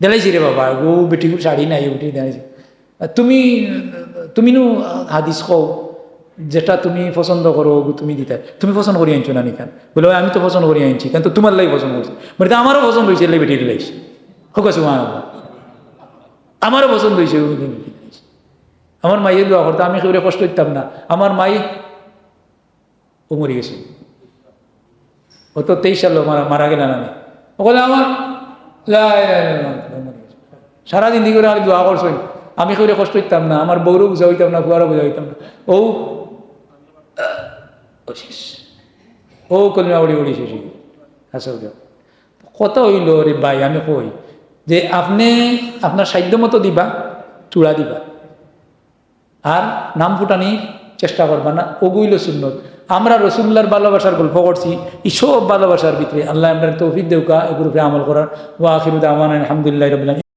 দেলাইছি রে বাবা ও বেটিগুলো শাড়ি নাই, ও বেটি দেলাইছি। তুমি তুমি নু হাদিস কও যেটা তুমি পছন্দ করো তুমি দিতে, তুমি পছন্দ করি আনছো না নিখান বলে আমি তো পছন্দ করি আনছি কিন্তু তোমার লাই পছন্দ করছি, মানে আমারও পছন্দ হয়েছে এলে বেটি দিলাইছি হোক আছে আমারও পছন্দ হয়েছে। আমার মাইয়ের দোয়া করতো, আমি কেউ কষ্ট করতাম না। আমার মাই ও মরে গেছে, ও তো 23 সাল মারা গেল না। ওখানে আমার সারাদিন দিকে আর দোয়া করছই, আমি কেউ কষ্ট করতাম না, আমার বউরও বুঝা হইতাম না, বুয়ারও বুঝা হইতাম না। ও শেষ, ও কলমা উড়ি উড়ি শেষ আসল কথা হইল রে ভাই, আমি কই যে আপনি আপনার সাধ্য মতো দিবা, চূড়া দিবা, আর নাম ফুটানি চেষ্টা করবা না, ওগুইল সুন্নত। আমরা রসুল্লাহর ভালোবাসার গল্প করছি, এই সব ভালোবাসার ভিতরে আল্লাহ আমরা তৌফিক দেউকা এগুলোকে আমল করার। ওয়া আখিরু দাওয়ানা আলহামদুলিল্লাহি রাব্বিল আলামিন।